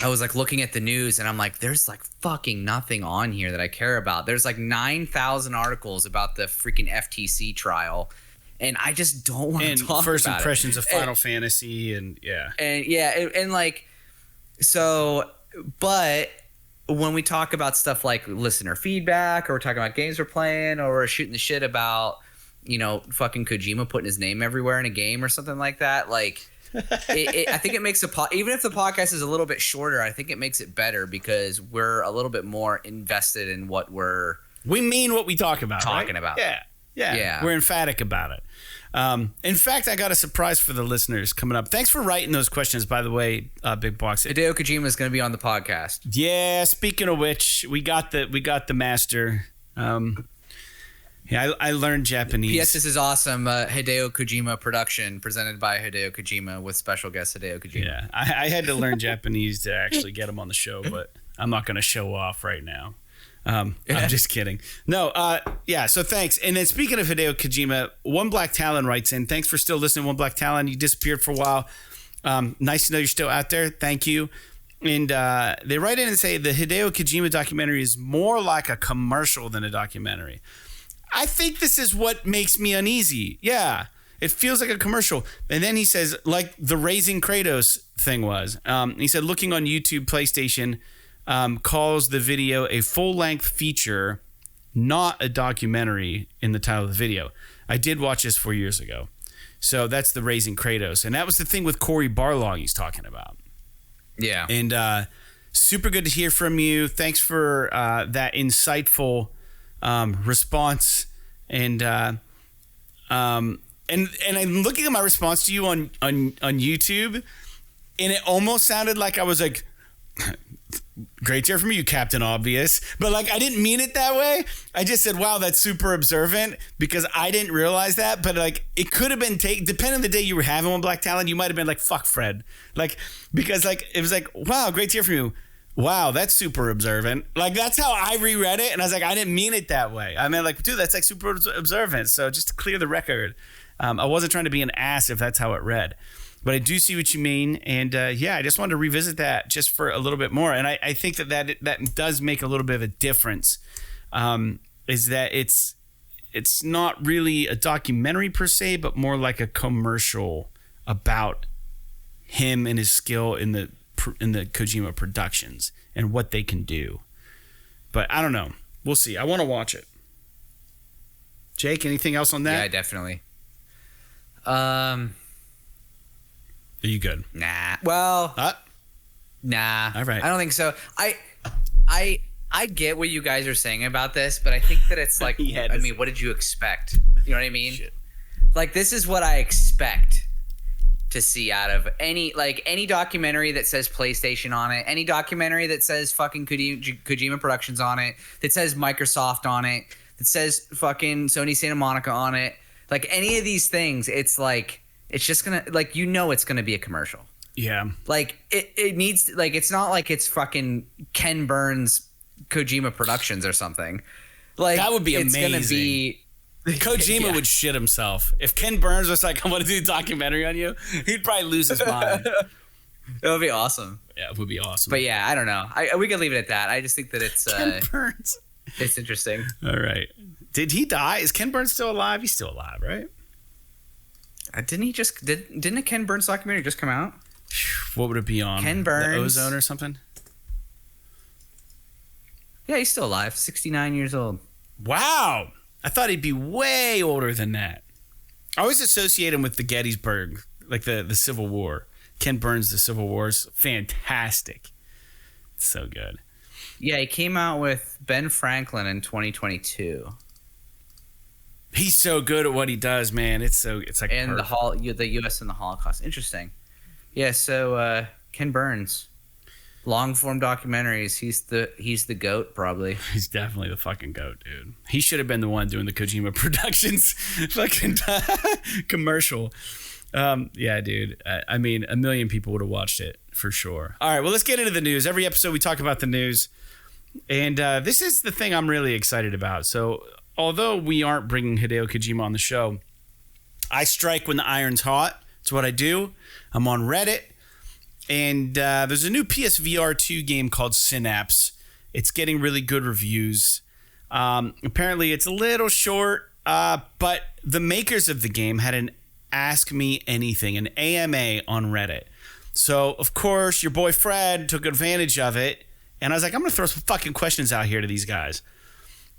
I was like looking at the news and I'm like, there's like fucking nothing on here that I care about. There's like 9,000 articles about the freaking FTC trial. And I just don't want to talk about it. First impressions of Final Fantasy and like, so, but when we talk about stuff like listener feedback, or we're talking about games we're playing, or we're shooting the shit about, fucking Kojima putting his name everywhere in a game or something like that, like, I think it makes even if the podcast is a little bit shorter, I think it makes it better because we're a little bit more invested in what we mean what we talk about. Talking right? about. Yeah. We're emphatic about it. In fact, I got a surprise for the listeners coming up. Thanks for writing those questions, by the way, Big Box. Hideo Kojima is going to be on the podcast. Yeah. Speaking of which, we got the master. Yeah, I learned Japanese. P.S. This is awesome. Hideo Kojima production presented by Hideo Kojima with special guest Hideo Kojima. Yeah, I had to learn Japanese to actually get him on the show, but I'm not going to show off right now. I'm just kidding. No, yeah, so thanks. And then speaking of Hideo Kojima, One Black Talon writes in, thanks for still listening, One Black Talon. You disappeared for a while. Nice to know you're still out there. Thank you. And they write in and say the Hideo Kojima documentary is more like a commercial than a documentary. I think this is what makes me uneasy. Yeah, it feels like a commercial. And then he says, like the Raising Kratos thing was. He said, looking on YouTube, PlayStation calls the video a full-length feature, not a documentary in the title of the video. I did watch this 4 years ago. So that's the Raising Kratos. And that was the thing with Cory Barlog he's talking about. Yeah. And super good to hear from you. Thanks for that insightful response, and I'm looking at my response to you on YouTube, And it almost sounded like I was like, great to hear from you, Captain Obvious. But like, I didn't mean it that way. I just said, wow, that's super observant, because I didn't realize that. But like, it could have been depending on the day you were having one, Black Talon, you might have been like, fuck Fred. Like, because like, it was like, wow, great to hear from you. Wow, that's super observant. Like, that's how I reread it. And I was like, I didn't mean it that way. I mean, like, dude, that's like super observant. So just to clear the record, I wasn't trying to be an ass if that's how it read. But I do see what you mean. And yeah, I just wanted to revisit that just for a little bit more. And I think that does make a little bit of a difference, is that it's not really a documentary per se, but more like a commercial about him and his skill in the Kojima productions and what they can do. But I don't know. We'll see. I want to watch it. Jake, anything else on that? Yeah, definitely. Are you good? Nah. Well, nah. All right. I don't think so. I get what you guys are saying about this, but I think that it's like, I mean, what did you expect? You know what I mean? Shit. Like, this is what I expect to see out of any documentary that says PlayStation on it, any documentary that says fucking Kojima Productions on it, that says Microsoft on it, that says fucking Sony Santa Monica on it. Like, any of these things, it's like, it's just gonna, like, you know, it's gonna be a commercial. Yeah. Like, it needs, like, it's not like it's fucking Ken Burns Kojima Productions or something. Like, that would be amazing. It's gonna be Kojima would shit himself if Ken Burns was like, I want to do a documentary on you. He'd probably lose his mind. It would be awesome. Yeah, it would be awesome. But yeah, I don't know. We can leave it at that. I just think that it's Ken Burns. It's interesting. All right. Did he die? Is Ken Burns still alive? He's still alive, right? Didn't a Ken Burns documentary just come out? What would it be on? Ken Burns. The Ozone or something? Yeah, he's still alive. 69 years old. Wow. I thought he'd be way older than that. I always associate him with the Gettysburg, like the Civil War. Ken Burns, the Civil War's fantastic. It's so good. Yeah, he came out with Ben Franklin in 2022. He's so good at what he does, man. It's like and perfect. the U.S. and the Holocaust. Interesting. Yeah. So Ken Burns, long form documentaries. He's the GOAT, probably. He's definitely the fucking GOAT, dude. He should have been the one doing the Kojima Productions fucking commercial. Yeah, dude. I mean, a million people would have watched it for sure. All right, well, let's get into the news. Every episode we talk about the news, and this is the thing I'm really excited about. So, although we aren't bringing Hideo Kojima on the show, I strike when the iron's hot. It's what I do. I'm on Reddit, and there's a new PSVR 2 game called Synapse. It's getting really good reviews. Apparently, it's a little short, but the makers of the game had an Ask Me Anything, an AMA on Reddit. So, of course, your boy Fred took advantage of it, and I was like, I'm going to throw some fucking questions out here to these guys.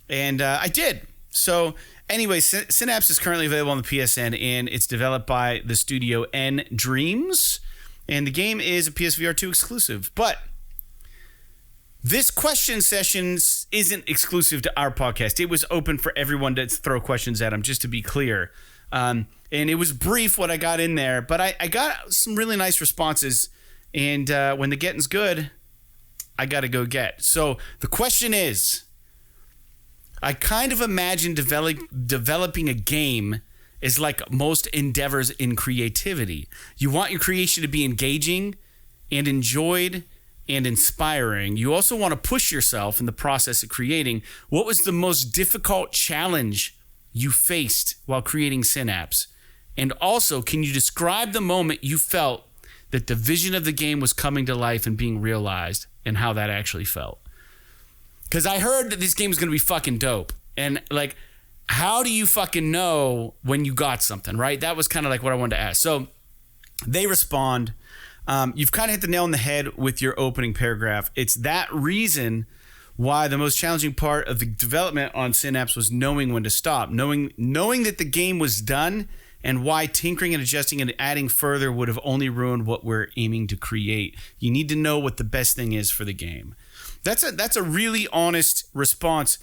And I did. So, anyway, Synapse is currently available on the PSN, and it's developed by the studio nDreams. And the game is a PSVR 2 exclusive. But this question session isn't exclusive to our podcast. It was open for everyone to throw questions at them, just to be clear. And it was brief what I got in there, but I got some really nice responses. And when the getting's good, I got to go get. So the question is, I kind of imagine developing a game is like most endeavors in creativity. You want your creation to be engaging and enjoyed and inspiring. You also want to push yourself in the process of creating. What was the most difficult challenge you faced while creating Synapse? And also, can you describe the moment you felt that the vision of the game was coming to life and being realized, and how that actually felt? Because I heard that this game is going to be fucking dope. And, like, how do you fucking know when you got something, right? That was kind of like what I wanted to ask. So they respond. You've kind of hit the nail on the head with your opening paragraph. It's that reason why the most challenging part of the development on Synapse was knowing when to stop, knowing that the game was done, and why tinkering and adjusting and adding further would have only ruined what we're aiming to create. You need to know what the best thing is for the game. That's a really honest response.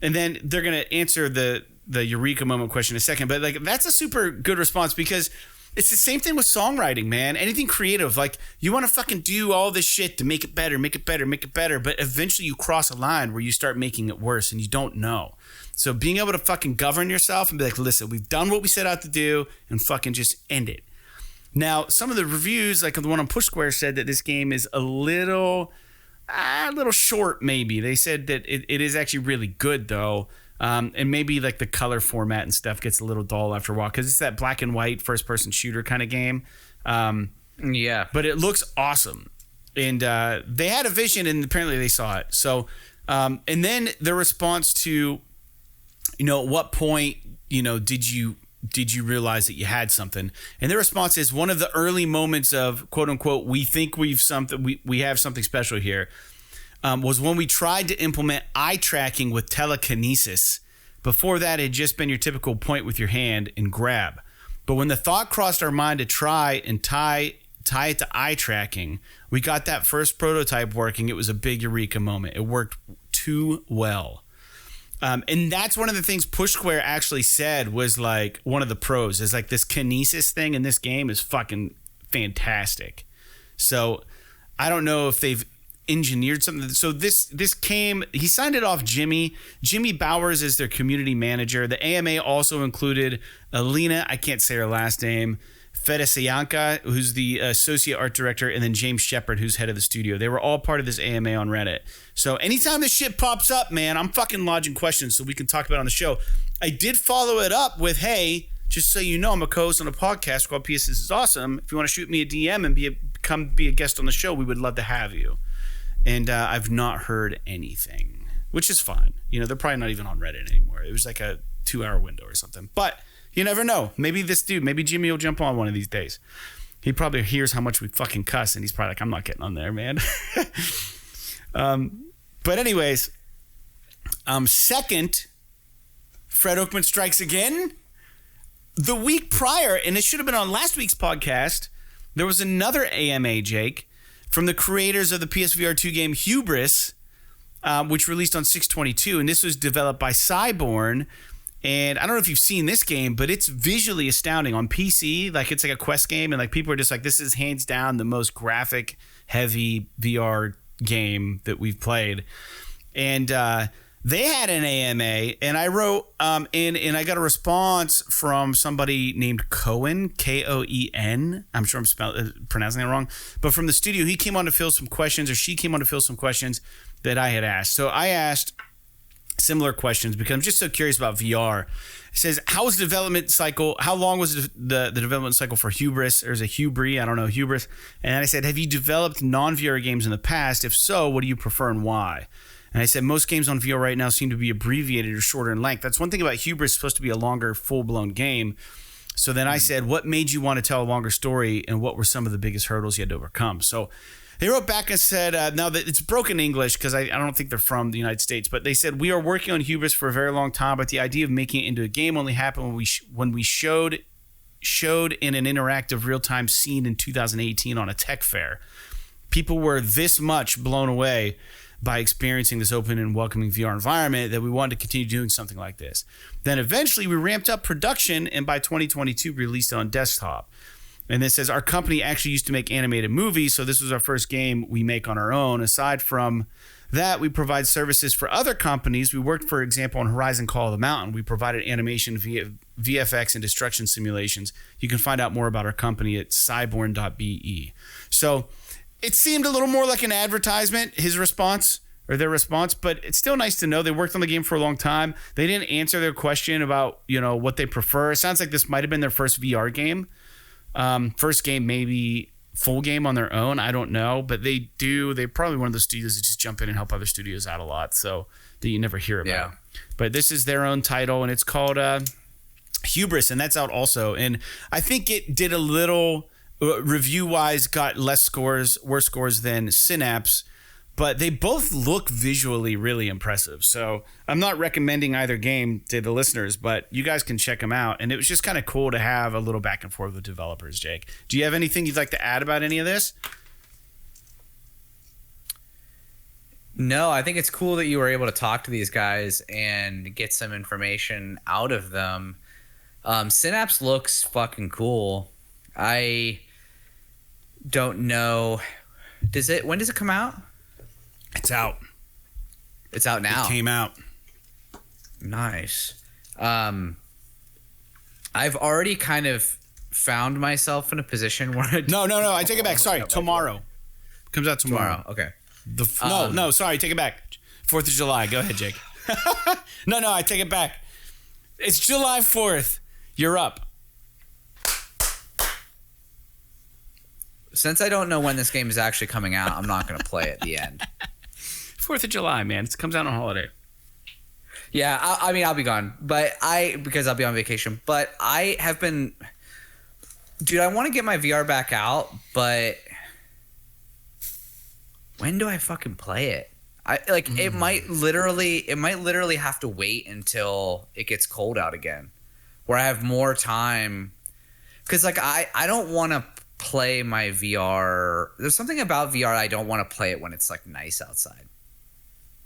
And then they're going to answer the Eureka moment question in a second. But like, that's a super good response, because It's the same thing with songwriting, man. Anything creative, like you want to fucking do all this shit to make it better, make it better, make it better, but eventually you cross a line where you start making it worse and you don't know. So being able to fucking govern yourself and be like, listen, we've done what we set out to do and fucking just end it. Now, some of the reviews, like the one on Push Square, said that this game is a little short, maybe. They said that it is actually really good, though. And maybe like the color format and stuff gets a little dull after a while because it's that black and white first-person shooter kind of game. Yeah. But it looks awesome. And they had a vision, and apparently they saw it. So, and then the response to, at what point, did you realize that you had something? And their response is one of the early moments of quote unquote, we think we have something special here, was when we tried to implement eye tracking with telekinesis. Before that, it had just been your typical point with your hand and grab. But when the thought crossed our mind to try and tie it to eye tracking, we got that first prototype working. It was a big eureka moment. It worked too well. And that's one of the things Push Square actually said was like one of the pros is like this kinesis thing in this game is fucking fantastic. So I don't know if they've engineered something. So this came, he signed it off Jimmy Bowers is their community manager. The AMA also included Alina, I can't say her last name, Fedesianka, who's the associate art director, and then James Shepard, who's head of the studio. They were all part of this AMA on Reddit. So anytime this shit pops up, man, I'm fucking lodging questions so we can talk about it on the show. I did follow it up with, hey, just so you know, I'm a co-host on a podcast called PS This Is Awesome. If you want to shoot me a DM and come be a guest on the show, we would love to have you. And I've not heard anything, which is fine. They're probably not even on Reddit anymore. It was like a 2-hour window or something. But you never know. Maybe Jimmy will jump on one of these days. He probably hears how much we fucking cuss, and he's probably like, I'm not getting on there, man. But anyways, second, Fred Oakman strikes again. The week prior, and it should have been on last week's podcast, there was another AMA, Jake, from the creators of the PSVR 2 game Hubris, which released on 6/22, and this was developed by CYBORN. And I don't know if you've seen this game, but it's visually astounding on PC. Like it's like a Quest game, and like people are just like, this is hands down the most graphic heavy VR game that we've played. And they had an AMA, and I wrote and I got a response from somebody named Cohen, Koen. I'm sure I'm pronouncing that wrong, but from the studio, he came on to fill some questions, or she came on to fill some questions that I had asked. So I asked similar questions because I'm just so curious about VR. It says, how was the development cycle? How long was the development cycle for Hubris? Or is it Hubris? I don't know, Hubris. And I said, have you developed non-VR games in the past? If so, what do you prefer and why? And I said, most games on VR right now seem to be abbreviated or shorter in length. That's one thing about Hubris, it's supposed to be a longer, full-blown game. So then I said, what made you want to tell a longer story, and what were some of the biggest hurdles you had to overcome? So they wrote back and said, now that it's broken English because I don't think they're from the United States, but they said, we are working on Hubris for a very long time, but the idea of making it into a game only happened when we showed in an interactive real-time scene in 2018 on a tech fair. People were this much blown away by experiencing this open and welcoming VR environment that we wanted to continue doing something like this. Then eventually we ramped up production, and by 2022 released it on desktop. And it says, our company actually used to make animated movies, so this was our first game we make on our own. Aside from that, we provide services for other companies. We worked, for example, on Horizon Call of the Mountain. We provided animation via VFX and destruction simulations. You can find out more about our company at cyborn.be. So it seemed a little more like an advertisement, his response, or their response, but it's still nice to know they worked on the game for a long time. They didn't answer their question about, what they prefer. It sounds like this might have been their first VR game. First game, maybe full game on their own. I don't know, but they're probably one of those studios that just jump in and help other studios out a lot, so that you never hear about. Yeah. But this is their own title, and it's called Hubris, and that's out also. And I think it did a little review-wise, got worse scores than Synapse, but they both look visually really impressive. So I'm not recommending either game to the listeners, but you guys can check them out. And it was just kind of cool to have a little back and forth with developers, Jake. Do you have anything you'd like to add about any of this? No, I think it's cool that you were able to talk to these guys and get some information out of them. Synapse looks fucking cool. I don't know. When does it come out? It's out. It's out now. It came out. Nice. I've already kind of found myself in a position where No, I take it back. Sorry, tomorrow. Comes out tomorrow. Okay. No, sorry, take it back. 4th of July. Go ahead, Jake. No, I take it back. It's July 4th. You're up. Since I don't know when this game is actually coming out, I'm not going to play at the end. 4th of July, man. It comes out on holiday. Yeah, I mean, I'll be gone, because I'll be on vacation. But I have been, dude. I want to get my VR back out, but when do I fucking play it? It might literally have to wait until it gets cold out again, where I have more time. Because I don't want to play my VR. There's something about VR I don't want to play it when it's like nice outside.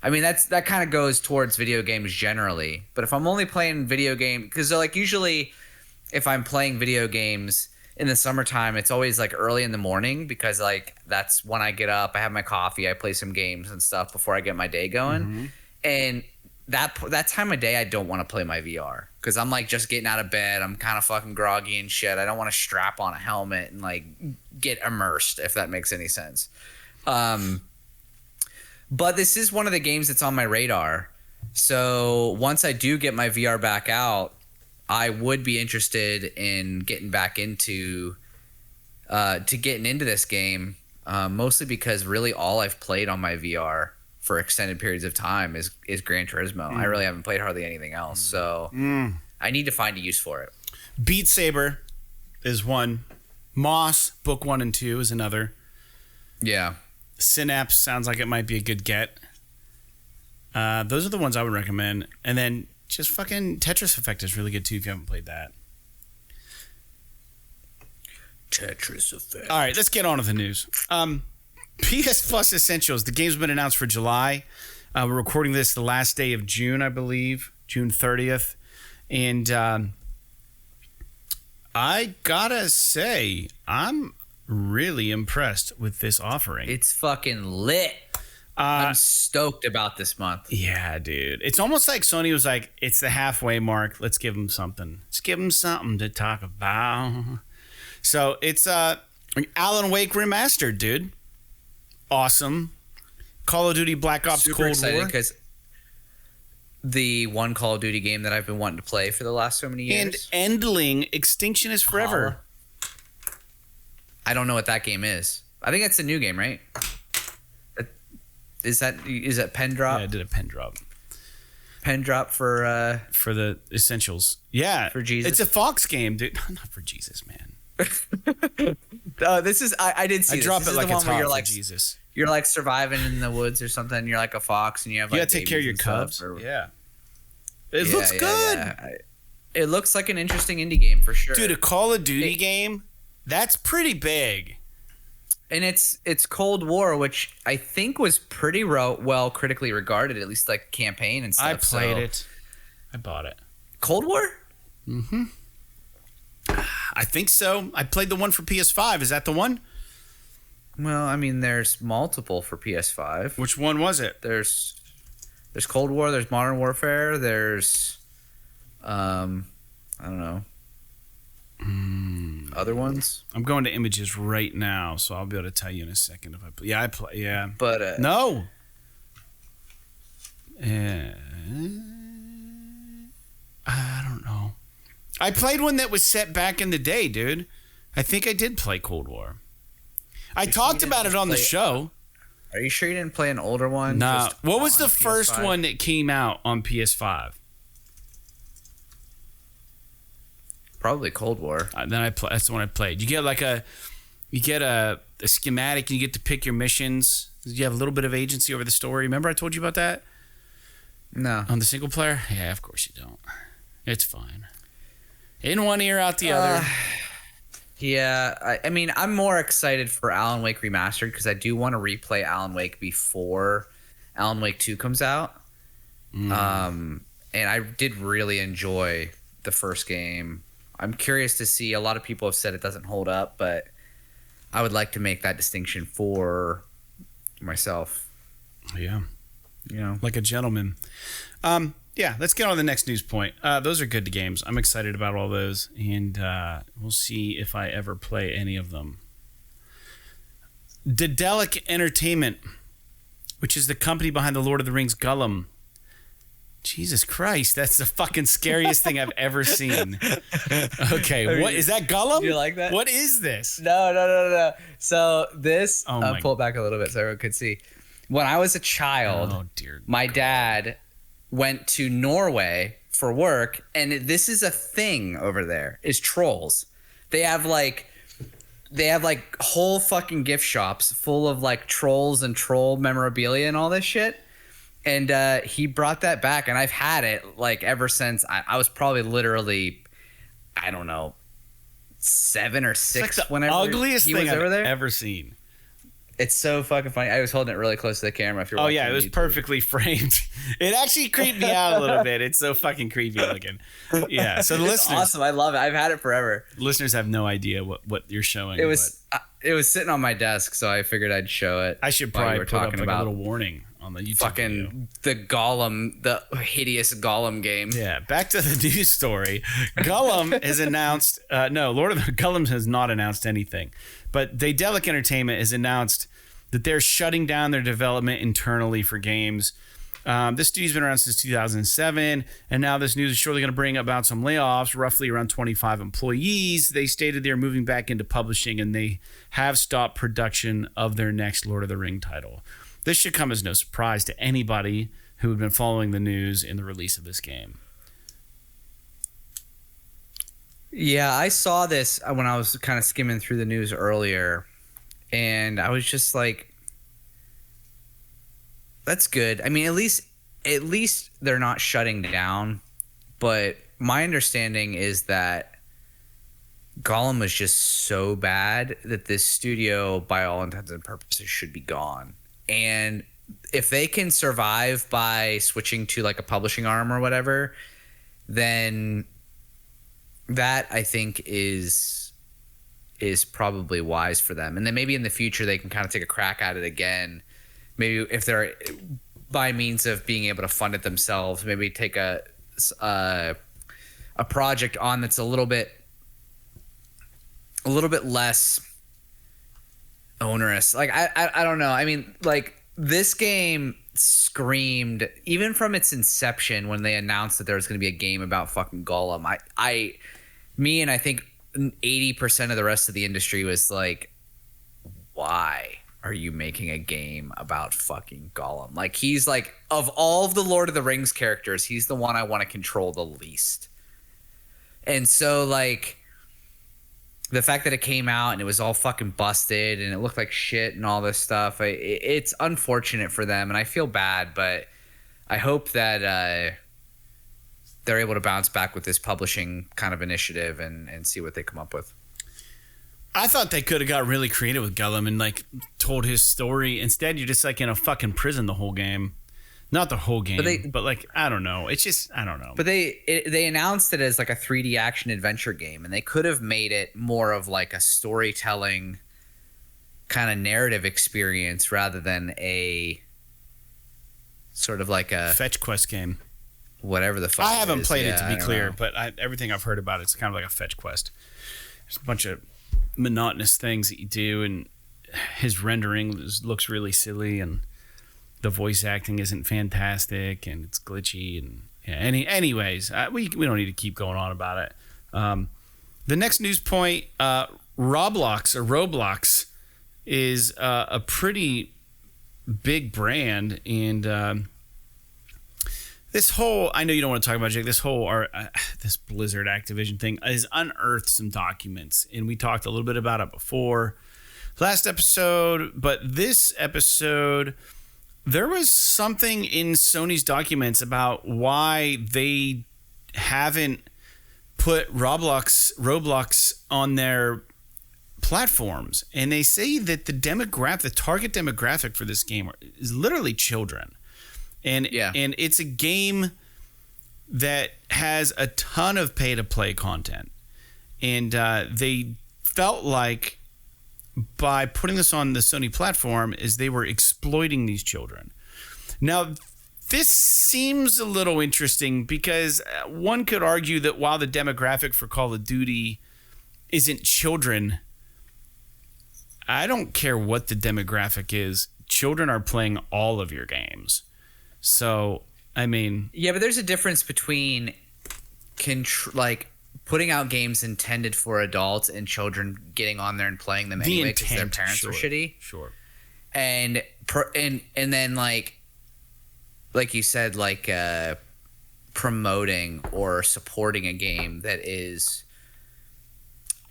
I mean, that kind of goes towards video games generally. But if I'm only playing video game, because like usually if I'm playing video games in the summertime, it's always like early in the morning, because like that's when I get up, I have my coffee, I play some games and stuff before I get my day going. Mm-hmm. And that time of day, I don't want to play my VR, because I'm like just getting out of bed. I'm kind of fucking groggy and shit. I don't want to strap on a helmet and like get immersed, if that makes any sense. But this is one of the games that's on my radar. So once I do get my VR back out, I would be interested in getting back into this game, mostly because really all I've played on my VR for extended periods of time is Gran Turismo. I really haven't played hardly anything else, so I need to find a use for it. Beat Saber is one. Moss, Book 1 and 2 is another. Yeah. Synapse sounds like it might be a good get. Those are the ones I would recommend. And then just fucking Tetris Effect is really good too if you haven't played that. Tetris Effect. All right, let's get on with the news. PS Plus Essentials. The game's been announced for July. We're recording this the last day of June, I believe, June 30th. And I gotta say, I'm really impressed with this offering. It's fucking lit. I'm stoked about this month. Yeah, dude. It's almost like Sony was like, it's the halfway mark. Let's give them something. Let's give them something to talk about. So it's Alan Wake Remastered, dude. Awesome. Call of Duty Black Ops Super Cold excited War. because the one Call of Duty game that I've been wanting to play for the last so many years. And Endling Extinction is Forever. I don't know what that game is. I think that's a new game, right? Is that pen drop? Yeah, I did a pen drop. Pen drop for the Essentials. Yeah. For Jesus. It's a Fox game, dude. Not for Jesus, man. This is I did see. I drop this it is like the one it's where hot you're for like Jesus. You're like surviving in the woods or something. You're like a fox and you have like you gotta take care of your cubs. Yeah. It looks good. Yeah. It looks like an interesting indie game for sure. Dude, a Call of Duty game, that's pretty big. And it's Cold War, which I think was pretty well critically regarded, at least like campaign and stuff. I played it. I bought it. Cold War? Mm-hmm. I think so. I played the one for PS5. Is that the one? Well, I mean, there's multiple for PS5. Which one was it? There's Cold War. There's Modern Warfare. There's, I don't know. Other ones? I'm going to images right now, so I'll be able to tell you in a second if I play. Yeah, I play. Yeah, but no. I don't know. I played one that was set back in the day, dude. I think I did play Cold War. I talked about it on the show. Are you sure you didn't play an older one? Nah. What was the PS5? first one that came out on PS5? Probably Cold War. That's the one I played. You get a schematic and you get to pick your missions. You have a little bit of agency over the story. Remember I told you about that? No. On the single player? Yeah, of course you don't. It's fine. In one ear, out the other. Yeah, I mean, I'm more excited for Alan Wake Remastered because I do want to replay Alan Wake before Alan Wake 2 comes out. And I did really enjoy the first game. I'm curious to see. A lot of people have said it doesn't hold up, but I would like to make that distinction for myself. Yeah. Like a gentleman. Yeah, let's get on to the next news point. Those are good games. I'm excited about all those, and we'll see if I ever play any of them. Daedalic Entertainment, which is the company behind the Lord of the Rings Gollum. Jesus Christ, that's the fucking scariest thing I've ever seen. Okay, what is that, Gollum? Do you like that? What is this? No. So this, pull it back a little bit so everyone could see. When I was a child, my dad went to Norway for work, and this is a thing over there, is trolls. They have whole fucking gift shops full of like trolls and troll memorabilia and all this shit. And he brought that back, and I've had it like ever since. I was probably literally, I don't know, 7 or 6. It's like the whenever ugliest he thing was over I've there. ever seen. It's so fucking funny. I was holding it really close to the camera. If you're watching it was YouTube. perfectly framed. It actually creeped me out a little bit. It's so fucking creepy looking. Yeah. So the listeners, awesome. I love it. I've had it forever. Listeners have no idea what you're showing. It was sitting on my desk, so I figured I'd show it. I should probably put up like a little warning on the YouTube fucking video. The Gollum, the hideous Gollum game. Yeah. Back to the news story. Gollum has announced. Gollum has not announced anything, but Daedalic Entertainment has announced that they're shutting down their development internally for games. This studio's been around since 2007, and now this news is surely going to bring about some layoffs, roughly around 25 employees. They stated they're moving back into publishing, and they have stopped production of their next Lord of the Ring title. This should come as no surprise to anybody who had been following the news in the release of this game. Yeah, I saw this when I was kind of skimming through the news earlier, and I was just like, that's good. I mean, at least they're not shutting down, but my understanding is that Gollum was just so bad that this studio, by all intents and purposes, should be gone. And if they can survive by switching to like a publishing arm or whatever, then that I think is probably wise for them. And then maybe in the future they can kind of take a crack at it again. Maybe if they're by means of being able to fund it themselves, maybe take a project on that's a little bit less onerous. Like I don't know. I mean, like this game screamed even from its inception when they announced that there was going to be a game about fucking Gollum. I think 80% of the rest of the industry was like, why are you making a game about fucking Gollum? Like, he's like, of all of the Lord of the Rings characters, he's the one I want to control the least. And so, like, the fact that it came out and it was all fucking busted and it looked like shit and all this stuff, it's unfortunate for them, and I feel bad, but I hope that they're able to bounce back with this publishing kind of initiative and see what they come up with. I thought they could have got really creative with Gollum and like told his story. Instead, you're just like in a fucking prison the whole game. Not the whole game, but like, I don't know. It's just, I don't know. But they announced it as like a 3D action adventure game, and they could have made it more of like a storytelling kind of narrative experience rather than a sort of like a fetch quest game. Whatever the fuck. I haven't played it, to be clear, know. but everything I've heard about it's kind of like a fetch quest. There's a bunch of monotonous things that you do, and his rendering looks really silly, and the voice acting isn't fantastic, and it's glitchy, and yeah. Anyways, we don't need to keep going on about it. The next news point, ROBLOX is a pretty big brand, and this whole, I know you don't want to talk about it, Jake, this Blizzard Activision thing has unearthed some documents, and we talked a little bit about it before last episode, but this episode, there was something in Sony's documents about why they haven't put Roblox on their platforms, and they say that the target demographic for this game is literally children. And it's a game that has a ton of pay-to-play content. and they felt like by putting this on the Sony platform is they were exploiting these children. Now, this seems a little interesting because one could argue that while the demographic for Call of Duty isn't children, I don't care what the demographic is. Children are playing all of your games. So, I mean... Yeah, but there's a difference between putting out games intended for adults and children getting on there and playing them anyway because their parents were shitty. Sure. And then like you said, like promoting or supporting a game that is...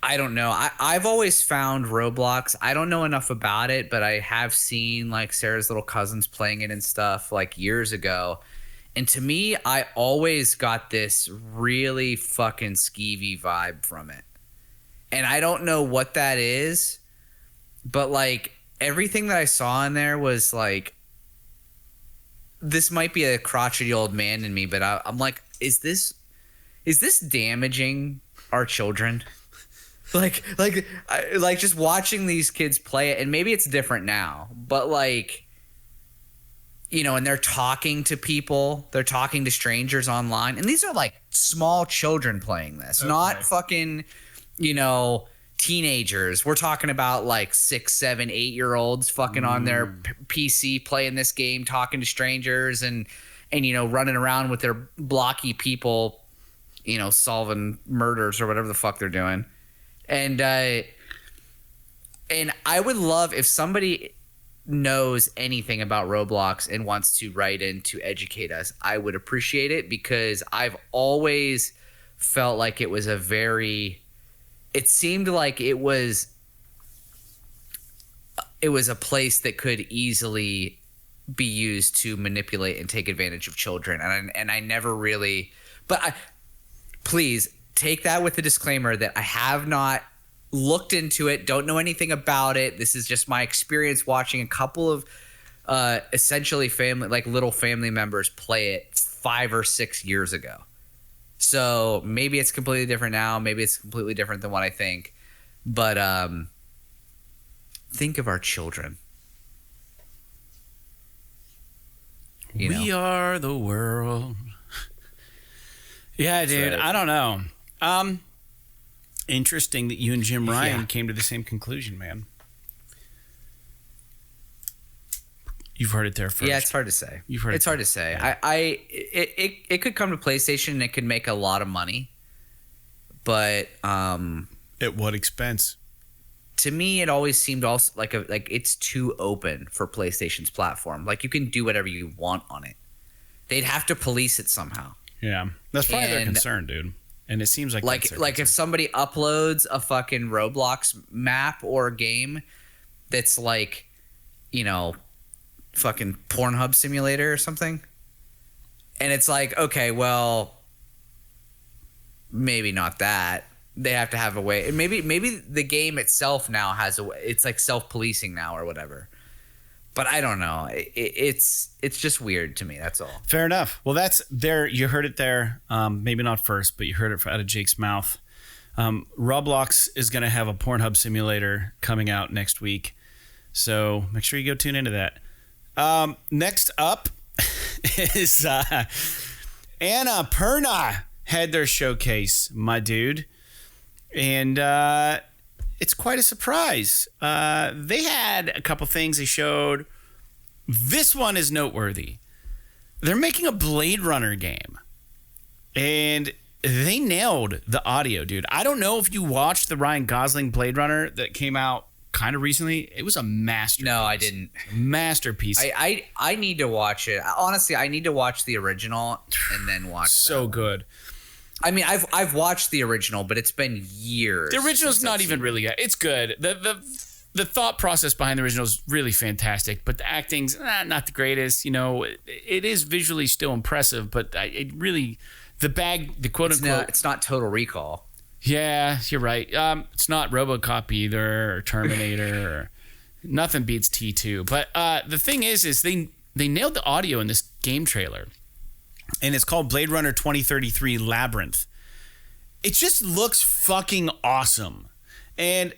I don't know. I've always found Roblox. I don't know enough about it, but I have seen like Sarah's little cousins playing it and stuff like years ago. And to me, I always got this really fucking skeevy vibe from it. And I don't know what that is, but like everything that I saw in there was like, this might be a crotchety old man in me, but I'm like, is this damaging our children? Like just watching these kids play it, and maybe it's different now, but like, you know, and they're talking to people, they're talking to strangers online, and these are like small children playing this, not fucking, you know, teenagers. We're talking about like 6, 7, 8-year-olds fucking on their PC playing this game, talking to strangers, and you know, running around with their blocky people, you know, solving murders or whatever the fuck they're doing. And I would love if somebody knows anything about Roblox and wants to write in to educate us. I would appreciate it because I've always felt like it was it seemed like it was a place that could easily be used to manipulate and take advantage of children. And I never really, but please take that with the disclaimer that I have not looked into it, don't know anything about it. This is just my experience watching a couple of essentially family, like little family members play it 5 or 6 years ago. So maybe it's completely different now. Maybe it's completely different than what I think. But think of our children. We are the world. Yeah, dude. I don't know. Interesting that you and Jim Ryan came to the same conclusion, man. You've heard it there first. Yeah, it's hard to say. You've heard it's hard to say. Yeah. It could come to PlayStation and it could make a lot of money, but at what expense? To me, it always seemed also like it's too open for PlayStation's platform. Like you can do whatever you want on it. They'd have to police it somehow. Yeah, that's probably their concern, dude. And it seems like if somebody uploads a fucking Roblox map or game that's like, you know, fucking Pornhub simulator or something, and it's like, okay, well, maybe not that. They have to have a way. Maybe the game itself now has a way. It's like self-policing now or whatever. But I don't know. It's just weird to me. That's all. Fair enough. Well, that's there. You heard it there. Maybe not first, but you heard it out of Jake's mouth. Roblox is going to have a Pornhub simulator coming out next week. So make sure you go tune into that. Next up is Anapurna had their showcase, my dude. And it's quite a surprise. They had a couple things they showed. This one is noteworthy. They're making a Bladerunner game. And they nailed the audio, dude. I don't know if you watched the Ryan Gosling Bladerunner that came out kind of recently. It was a masterpiece. No, I didn't. Masterpiece. I need to watch it. Honestly, I need to watch the original and then watch so good. I mean, I've watched the original, but it's been years. The original's not even really good. It's good. The thought process behind the original is really fantastic, but the acting's not the greatest. You know, it is visually still impressive, but it really the quote unquote. It's not Total Recall. Yeah, you're right. It's not RoboCop either, or Terminator, or nothing beats T2. But the thing is they nailed the audio in this game trailer. And it's called Blade Runner 2033 Labyrinth. it just looks fucking awesome. And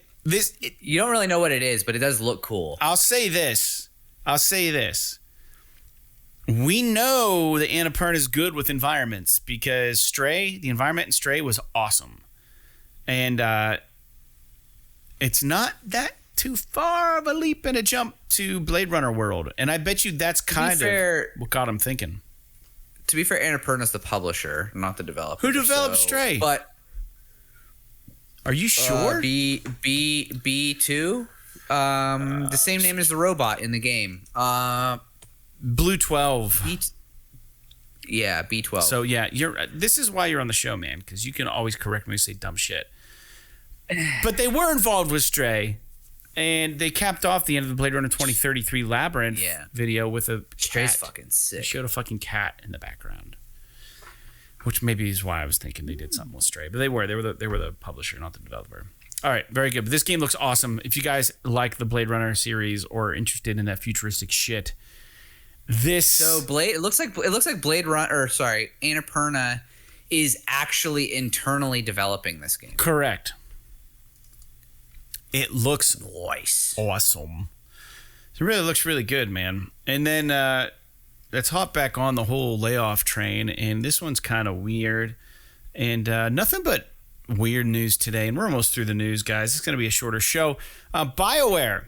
you don't really know what it is, but it does look cool. I'll say this. We know that Anapurna is good with environments because the environment in Stray was awesome. And it's not that too far of a leap and a jump to Bladerunner world. And I bet you that's kind of what got him thinking. To be fair, Anapurna's the publisher, not the developer. Who developed Stray? But are you sure? B2? The same name as the robot in the game. Blue 12. Yeah, B12. So yeah, this is why you're on the show, man, because you can always correct me and say dumb shit. But they were involved with Stray, and they capped off the end of the Blade Runner 2033 Labyrinth video with a Stray's cat. fucking sick. They showed a fucking cat in the background, which maybe is why I was thinking they did something with Stray. But they were the publisher, not the developer. All right, very good. But this game looks awesome. If you guys like the Blade Runner series or are interested in that futuristic shit. It looks like Anapurna is actually internally developing this game. Correct. It looks nice. Awesome. It really looks really good, man. And then let's hop back on the whole layoff train. And this one's kind of weird. And nothing but weird news today. And we're almost through the news, guys. It's going to be a shorter show. BioWare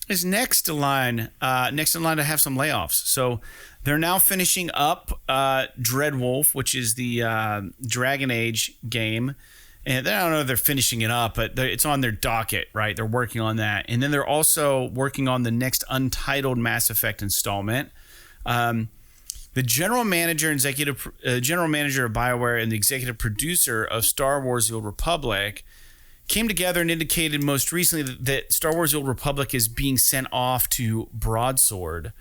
is next in line to have some layoffs. So they're now finishing up Dreadwolf, which is the Dragon Age game. And I don't know if they're finishing it up, but it's on their docket, right? They're working on that. And then they're also working on the next untitled Mass Effect installment. The general manager of BioWare and the executive producer of Star Wars The Old Republic came together and indicated most recently that Star Wars The Old Republic is being sent off to Broadsword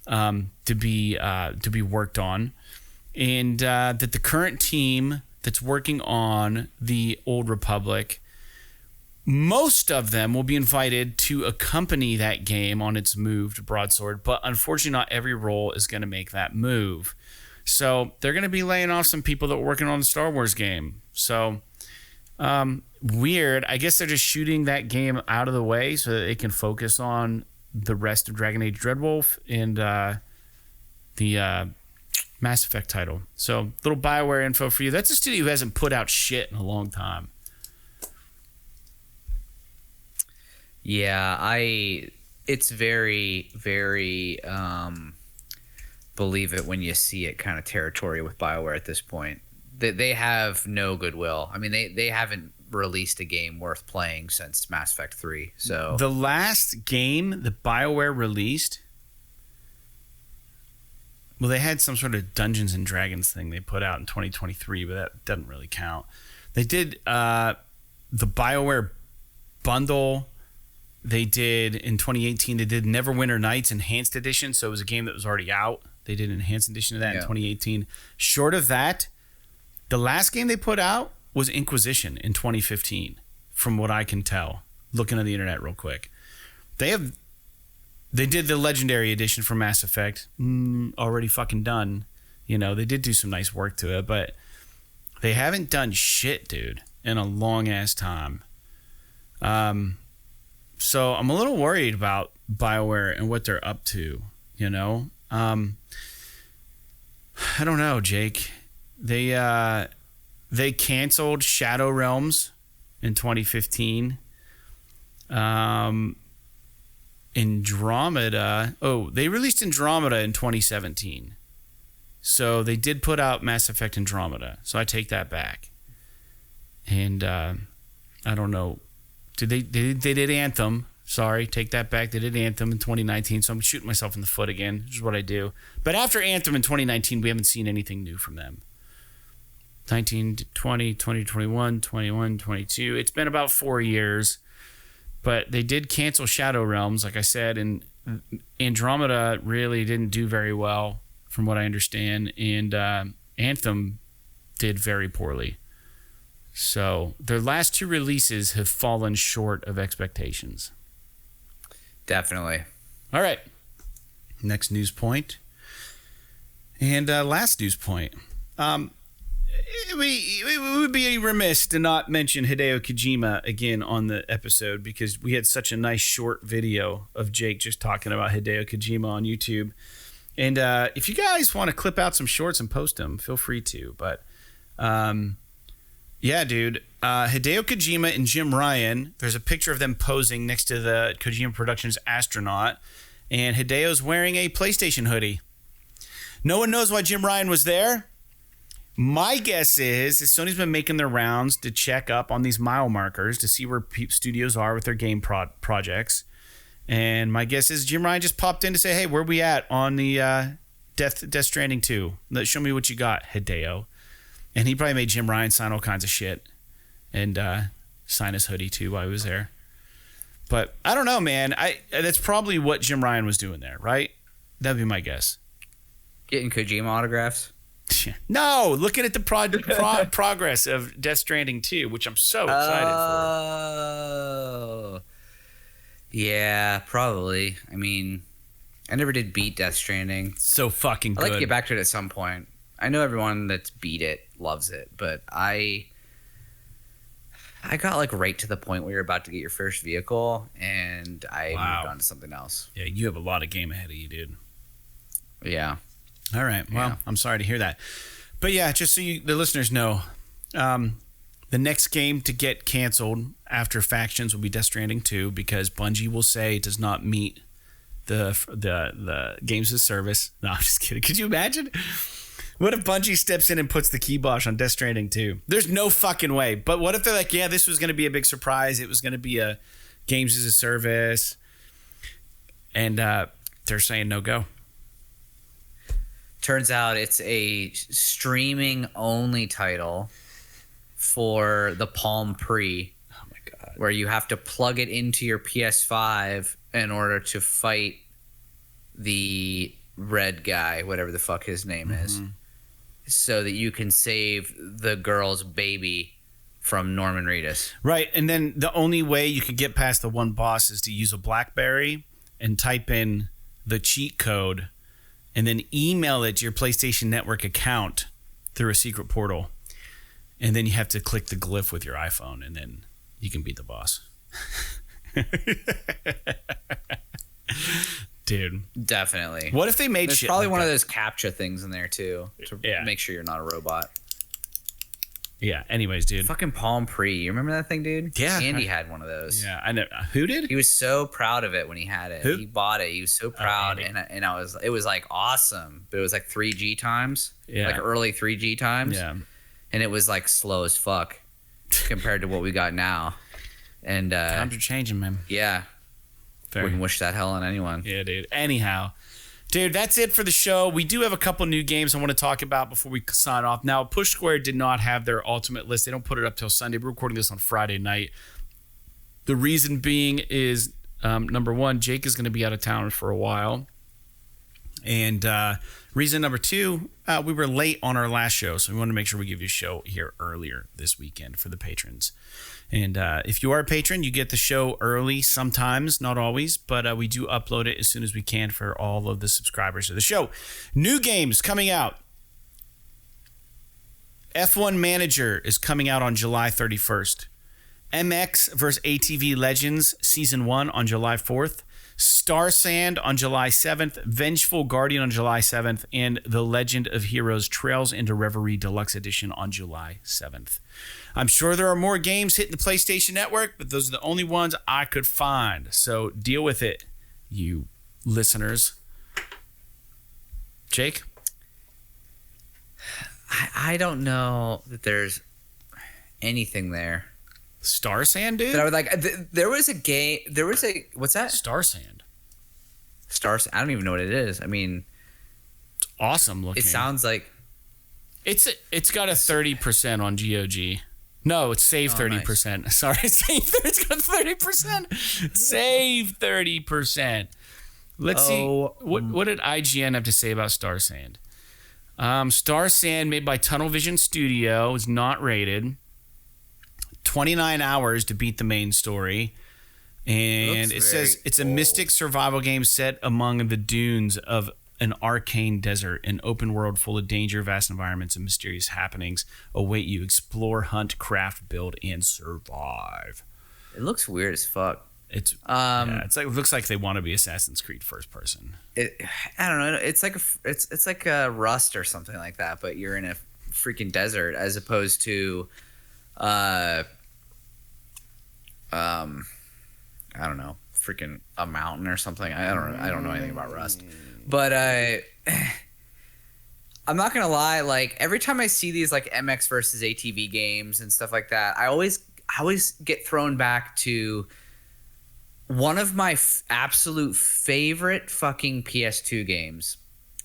to be worked on, and that the current team that's working on The Old Republic, most of them will be invited to accompany that game on its move to Broadsword, but unfortunately not every role is going to make that move. So they're going to be laying off some people that were working on the Star Wars game. So weird. I guess they're just shooting that game out of the way so that they can focus on the rest of Dragon Age Dreadwolf and the Mass Effect title. So little BioWare info for you. That's a studio who hasn't put out shit in a long time. Yeah, it's very, very believe it when you see it kind of territory with BioWare at this point. They have no goodwill. I mean, they haven't released a game worth playing since Mass Effect 3. So the last game that BioWare released, well, they had some sort of Dungeons and Dragons thing they put out in 2023, but that doesn't really count. They did the BioWare bundle. They did in 2018. They did Neverwinter Nights Enhanced Edition, so it was a game that was already out. They did an enhanced edition of that in 2018. Short of that, the last game they put out was Inquisition in 2015, from what I can tell, looking at the internet real quick. They did the Legendary Edition for Mass Effect, already fucking done. You know, they did do some nice work to it, but they haven't done shit, dude, in a long-ass time. So I'm a little worried about BioWare and what they're up to, you know? I don't know, Jake. They canceled Shadow Realms in 2015. Andromeda. Oh, they released Andromeda in 2017. So they did put out Mass Effect Andromeda. So I take that back. And I don't know. They did Anthem. Sorry, take that back. They did Anthem in 2019. So I'm shooting myself in the foot again, which is what I do. But after Anthem in 2019, we haven't seen anything new from them. 19 to 20, 20 to 21, 21, 22. It's been about 4 years. But they did cancel Shadow Realms, like I said, and Andromeda really didn't do very well, from what I understand, and Anthem did very poorly. So their last two releases have fallen short of expectations. Definitely. All right. Next news point. And last news point. we would be remiss to not mention Hideo Kojima again on the episode, because we had such a nice short video of Jake just talking about Hideo Kojima on YouTube. And if you guys want to clip out some shorts and post them, feel free to. But yeah, dude, Hideo Kojima and Jim Ryan, there's a picture of them posing next to the Kojima Productions astronaut, and Hideo's wearing a PlayStation hoodie. No one knows why Jim Ryan was there. My guess is Sony's been making their rounds to check up on these mile markers to see where studios are with their game projects. And my guess is Jim Ryan just popped in to say, hey, where we at on the Death Stranding 2? Show me what you got, Hideo. And he probably made Jim Ryan sign all kinds of shit and sign his hoodie too while he was there. But I don't know, man. That's probably what Jim Ryan was doing there, right? That'd be my guess. Getting Kojima autographs? No, looking at the progress of Death Stranding 2, which I'm so excited for. Yeah, probably. I mean, I never did beat Death Stranding. So fucking good. I'd like to get back to it at some point. I know everyone that's beat it loves it, but I got like right to the point where you're about to get your first vehicle, and I moved on to something else. Yeah, you have a lot of game ahead of you, dude. Yeah. All right. Well, yeah. I'm sorry to hear that. But yeah, just so the listeners know, the next game to get canceled after Factions will be Death Stranding 2, because Bungie will say it does not meet the games as service. No, I'm just kidding. Could you imagine? What if Bungie steps in and puts the kibosh on Death Stranding 2? There's no fucking way. But what if they're like, yeah, this was going to be a big surprise. It was going to be a games as a service. And they're saying no go. Turns out it's a streaming only title for the Palm Pre. Oh my God. Where you have to plug it into your PS5 in order to fight the red guy, whatever the fuck his name is, so that you can save the girl's baby from Norman Reedus. Right. And then the only way you can get past the one boss is to use a BlackBerry and type in the cheat code and then email it to your PlayStation Network account through a secret portal. And then you have to click the glyph with your iPhone, and then you can beat the boss. Dude. Definitely. What if they made There's shit probably like one that? of those CAPTCHA things in there, too, to make sure you're not a robot. Yeah, anyways, dude. Fucking Palm Pre. You remember that thing, dude? Yeah. Andy had one of those. Yeah, I know. Who did? He was so proud of it when he had it. Who? He bought it. He was so proud, and it was like awesome, but it was like 3G times, like early 3G times, and it was like slow as fuck compared to what we got now. And times are changing, man. Yeah, wouldn't wish that hell on anyone. Yeah, dude. Anyhow, dude, that's it for the show. We do have a couple new games I want to talk about before we sign off. Now, Push Square did not have their ultimate list. They don't put it up till Sunday. We're recording this on Friday night. The reason being is, number one, Jake is going to be out of town for a while. And reason number two, we were late on our last show, so we want to make sure we give you a show here earlier this weekend for the patrons. And if you are a patron, you get the show early sometimes, not always, but we do upload it as soon as we can for all of the subscribers of the show. New games coming out. F1 Manager is coming out on July 31st. MX vs. ATV Legends Season 1 on July 4th. Star Sand on July 7th, Vengeful Guardian on July 7th, and The Legend of Heroes Trails into Reverie Deluxe Edition on July 7th. I'm sure there are more games hitting the PlayStation Network, but those are the only ones I could find. So deal with it, you listeners. Jake? I don't know that there's anything there. Star Sand, dude? That I would like. There was a game. There was a. What's that? Star Sand. I don't even know what it is. I mean, it's awesome looking. It sounds like it's got a 30% on GOG. No, it's save 30%. Nice. Sorry, it's got 30%. Save 30%. Let's see. What did IGN have to say about Star Sand? Star Sand, made by Tunnel Vision Studio, is not rated. 29 hours to beat the main story. And it says it's a mystic survival game set among the dunes of an arcane desert, an open world full of danger, vast environments, and mysterious happenings await you. Explore, hunt, craft, build, and survive. It looks weird as fuck. It's like, it looks like they want to be Assassin's Creed first person. I don't know. It's like a Rust or something like that, but you're in a freaking desert as opposed to, I don't know, freaking a mountain or something. I don't know anything about Rust, but I'm not gonna lie. Like every time I see these like MX versus ATV games and stuff like that, I always get thrown back to one of my absolute favorite fucking PS2 games,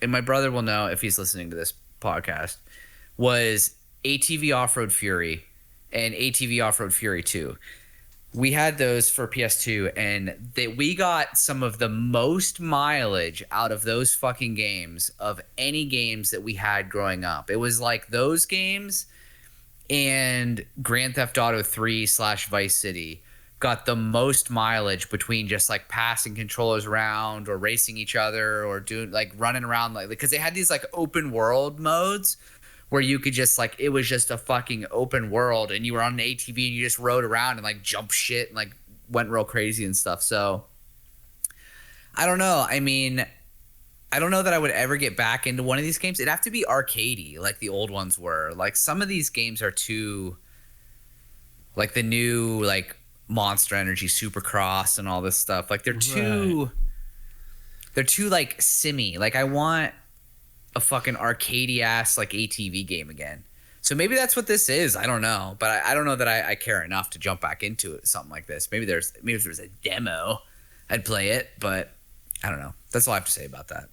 and my brother will know if he's listening to this podcast, was ATV Off-Road Fury and ATV Off-Road Fury 2. We had those for PS2, and we got some of the most mileage out of those fucking games of any games that we had growing up. It was like those games and Grand Theft Auto 3 / Vice City got the most mileage between just like passing controllers around or racing each other or doing like running around, like because they had these like open world modes where you could just like, it was just a fucking open world and you were on an ATV and you just rode around and like jumped shit and like went real crazy and stuff. So I don't know. I mean, I don't know that I would ever get back into one of these games. It'd have to be arcadey like the old ones were. Like some of these games are too, like the new like Monster Energy Supercross and all this stuff. Like they're too like simmy. Like I want a fucking arcadey ass like ATV game again. So maybe that's what this is. I don't know, but I don't know that I care enough to jump back into it. Something like this. Maybe if there's a demo, I'd play it. But I don't know. That's all I have to say about that.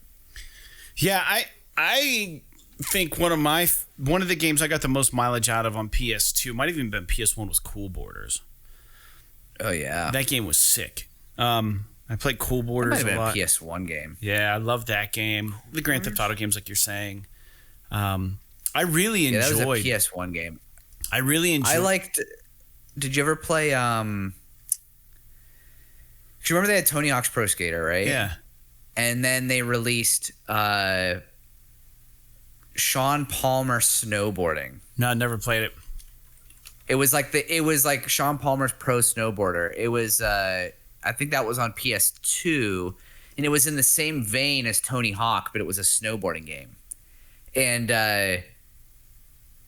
Yeah, I think one of the games I got the most mileage out of on PS2 might have even been PS1 was Cool Borders. Oh yeah, that game was sick. I played Cool Borders a lot. A PS1 game. Yeah, I love that game. The Grand Theft Auto games, like you're saying. I really enjoyed. That was a PS1 game. I really enjoyed. I liked. Did you ever play? Do you remember they had Tony Hawk's Pro Skater, right? Yeah. And then they released Sean Palmer Snowboarding. No, I never played it. It was like Sean Palmer's Pro Snowboarder. It was I think that was on PS2, and it was in the same vein as Tony Hawk, but it was a snowboarding game. And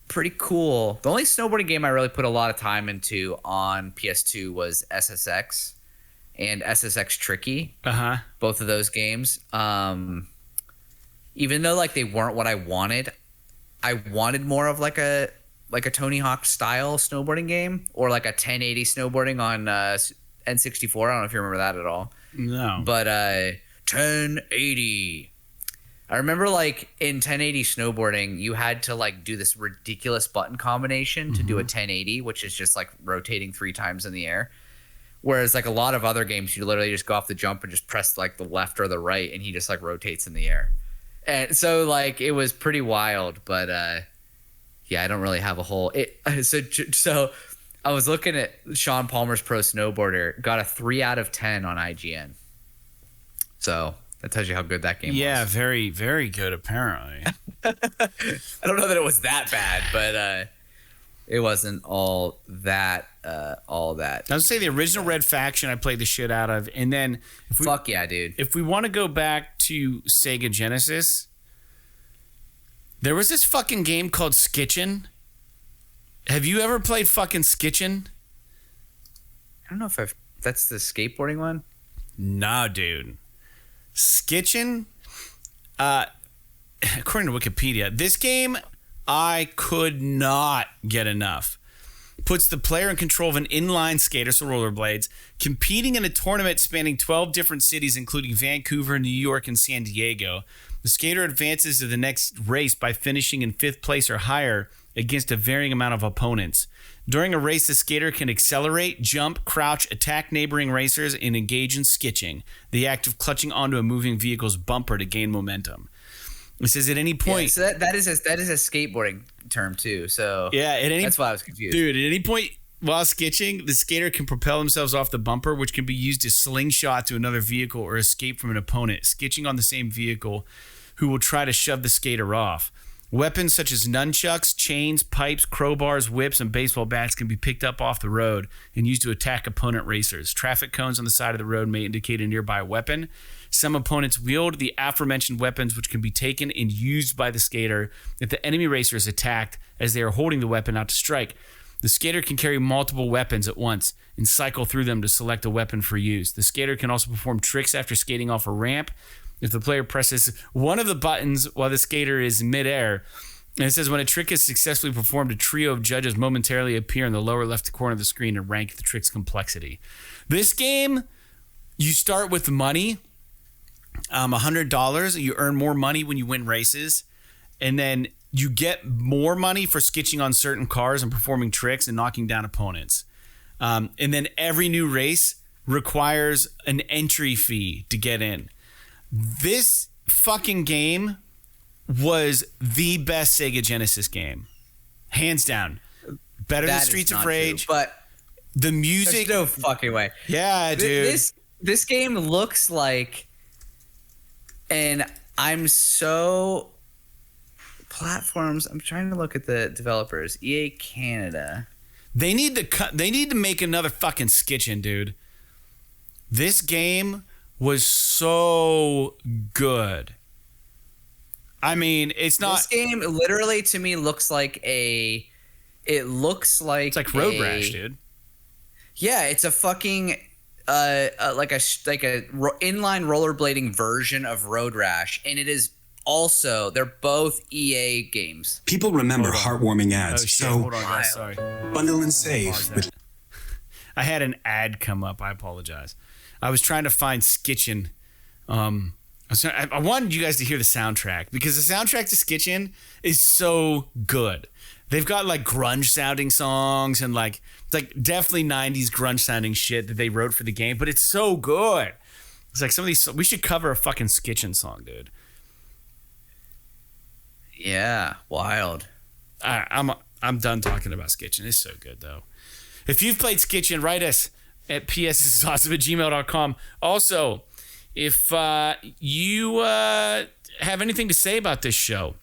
pretty cool. The only snowboarding game I really put a lot of time into on PS2 was SSX and SSX Tricky. Both of those games. Even though like they weren't what I wanted more of like a Tony Hawk style snowboarding game, or like a 1080 snowboarding on N64. I don't know if you remember that at all. No. But 1080. I remember like in 1080 snowboarding, you had to like do this ridiculous button combination to do a 1080, which is just like rotating 3 times in the air. Whereas like a lot of other games, you literally just go off the jump and just press like the left or the right, and he just like rotates in the air. And so like it was pretty wild, but yeah, I don't really have a whole. So I was looking at Sean Palmer's Pro Snowboarder, got a 3 out of 10 on IGN. So that tells you how good that game was. Yeah, very, very good, apparently. I don't know that it was that bad, but it wasn't all that. I would say the original Red Faction I played the shit out of. And then fuck yeah, dude. If we want to go back to Sega Genesis, there was this fucking game called Skitchin. Have you ever played fucking Skitchin? I don't know if that's the skateboarding one. Nah, dude. Skitchin, according to Wikipedia, this game I could not get enough. Puts the player in control of an inline skater, so rollerblades, competing in a tournament spanning 12 different cities, including Vancouver, New York, and San Diego. The skater advances to the next race by finishing in 5th place or higher against a varying amount of opponents. During a race, the skater can accelerate, jump, crouch, attack neighboring racers, and engage in skitching, the act of clutching onto a moving vehicle's bumper to gain momentum. It says at any point... Yeah, so that is a skateboarding term too. So yeah, that's why I was confused. Dude, at any point while skitching, the skater can propel themselves off the bumper, which can be used as slingshot to another vehicle or escape from an opponent. Skitching on the same vehicle who will try to shove the skater off. Weapons such as nunchucks, chains, pipes, crowbars, whips, and baseball bats can be picked up off the road and used to attack opponent racers. Traffic cones on the side of the road may indicate a nearby weapon. Some opponents wield the aforementioned weapons, which can be taken and used by the skater if the enemy racer is attacked as they are holding the weapon out to strike. The skater can carry multiple weapons at once and cycle through them to select a weapon for use. The skater can also perform tricks after skating off a ramp. If the player presses one of the buttons while the skater is midair, and it says when a trick is successfully performed, a trio of judges momentarily appear in the lower left corner of the screen and rank the trick's complexity. This game, you start with money, $100. You earn more money when you win races, and then you get more money for skitching on certain cars and performing tricks and knocking down opponents. And then every new race requires an entry fee to get in. This fucking game was the best Sega Genesis game. Hands down. Better than Streets of Rage. True, but the music. There's no fucking way. Yeah, dude. This game looks like, and I'm so platforms. I'm trying to look at the developers. EA Canada. They need to make another fucking Skitchin, dude. This game was so good. I mean, it's not. This game literally to me looks like it's like Road Rash, dude. Yeah, it's a fucking like a inline rollerblading version of Road Rash, and it is also, they're both EA games. People remember heartwarming ads. Oh, shit. So Hold on, guys. Sorry. Bundle and save with. I had an ad come up. I apologize. I was trying to find Skitchin. I wanted you guys to hear the soundtrack because the soundtrack to Skitchin is so good. They've got like grunge sounding songs and like definitely 90s grunge sounding shit that they wrote for the game, but it's so good. It's like some of these. We should cover a fucking Skitchin song, dude. Yeah, wild. I'm done talking about Skitchin. It's so good though. If you've played Skitchin, write us at psawesome@gmail.com. Also, if you have anything to say about this show,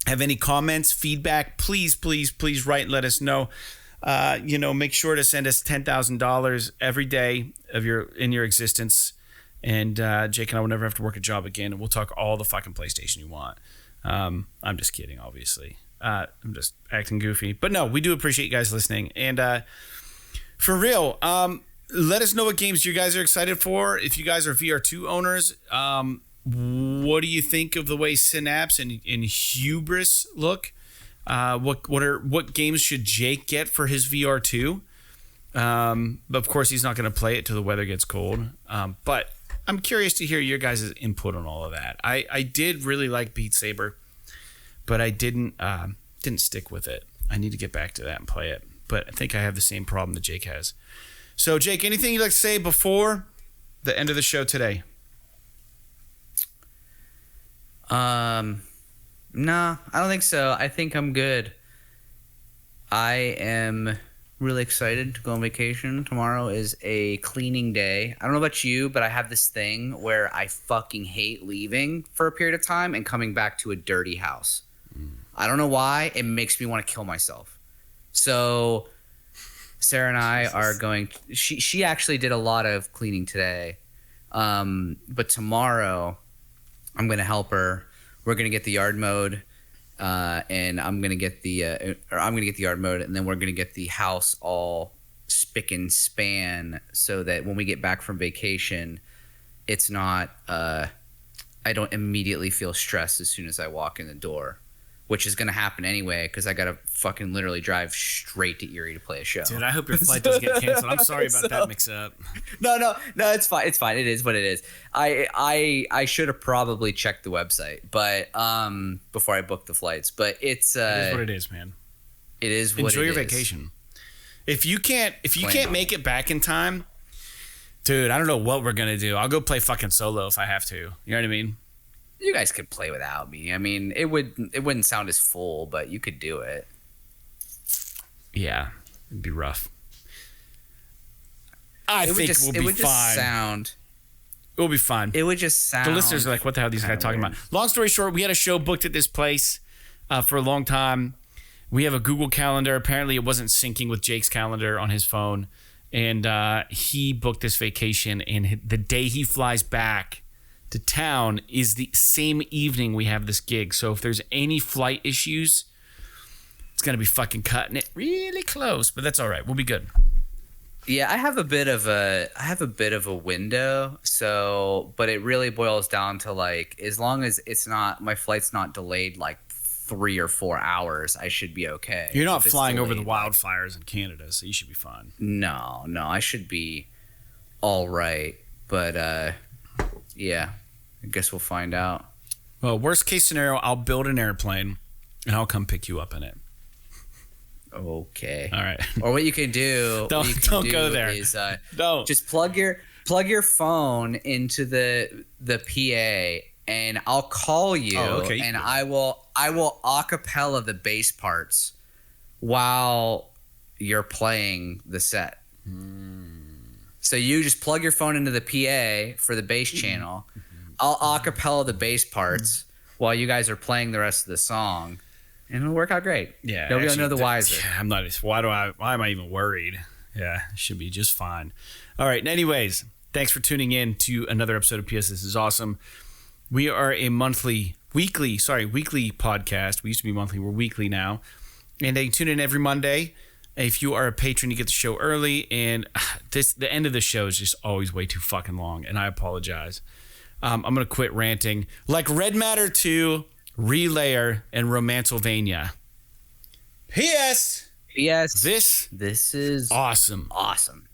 have any comments, feedback, please write and let us know. Make sure to send us $10,000 every day of your existence, and Jake and I will never have to work a job again, and we'll talk all the fucking PlayStation you want. I'm just kidding, obviously. I'm just acting goofy. But no, we do appreciate you guys listening. And for real, let us know what games you guys are excited for. If you guys are VR2 owners, what do you think of the way Synapse and Hubris look? What games should Jake get for his VR2? But of course, he's not going to play it till the weather gets cold. But I'm curious to hear your guys' input on all of that. I did really like Beat Saber, but I didn't stick with it. I need to get back to that and play it. But I think I have the same problem that Jake has. So, Jake, anything you'd like to say before the end of the show today? No, I don't think so. I think I'm good. I am really excited to go on vacation. Tomorrow is a cleaning day. I don't know about you, but I have this thing where I fucking hate leaving for a period of time and coming back to a dirty house. I don't know why. It makes me want to kill myself. So Sarah and I are going – she actually did a lot of cleaning today. But tomorrow I'm going to help her. We're going to get the yard mowed. And I'm gonna get the yard mowed, and then we're gonna get the house all spick and span so that when we get back from vacation, it's not I don't immediately feel stressed as soon as I walk in the door, which is gonna happen anyway because I gotta fucking literally drive straight to Erie to play a show. Dude, I hope your flight doesn't get canceled. I'm sorry about that mix-up. No, it's fine. It's fine. It is what it is. I should have probably checked the website, but before I booked the flights. But it is what it is, man. It is what it is. Enjoy your vacation. If you can't make it back in time, dude, I don't know what we're gonna do. I'll go play fucking solo if I have to. You know what I mean? You guys could play without me. I mean, it wouldn't sound as full, but you could do it. Yeah, it'd be rough. I think we'll be fine. It will be fine. It would just sound. The listeners are like, what the hell are these guys talking about? Long story short, we had a show booked at this place for a long time. We have a Google Calendar. Apparently, it wasn't syncing with Jake's calendar on his phone. And he booked this vacation. And the day he flies back to town is the same evening we have this gig. So if there's any flight issues, it's going to be fucking cutting it really close. But that's all right. We'll be good. Yeah, I have a bit of a window, but it really boils down to like, as long as my flight's not delayed like 3 or 4 hours, I should be okay. You're not flying over the wildfires in Canada, so you should be fine. No, I should be all right. But yeah, I guess we'll find out. Well, worst case scenario, I'll build an airplane and I'll come pick you up in it. Okay. All right. Or what you can do? Don't go there. Is, no. Just plug your phone into the PA, and I'll call you, and I will acapella the bass parts while you're playing the set. So you just plug your phone into the PA for the bass channel. I'll acapella the bass parts while you guys are playing the rest of the song. And it'll work out great. Yeah. Nobody will know the wiser. I'm not. Why am I even worried? Yeah, it should be just fine. All right. Anyways, thanks for tuning in to another episode of PS This Is Awesome. We are a weekly podcast. We used to be monthly. We're weekly now. And you tune in every Monday. If you are a patron, you get the show early. And the end of the show is just always way too fucking long. And I apologize. I'm going to quit ranting. Like Red Matter 2... Relayer and Romancylvania. P.S. P.S. This is awesome. Awesome.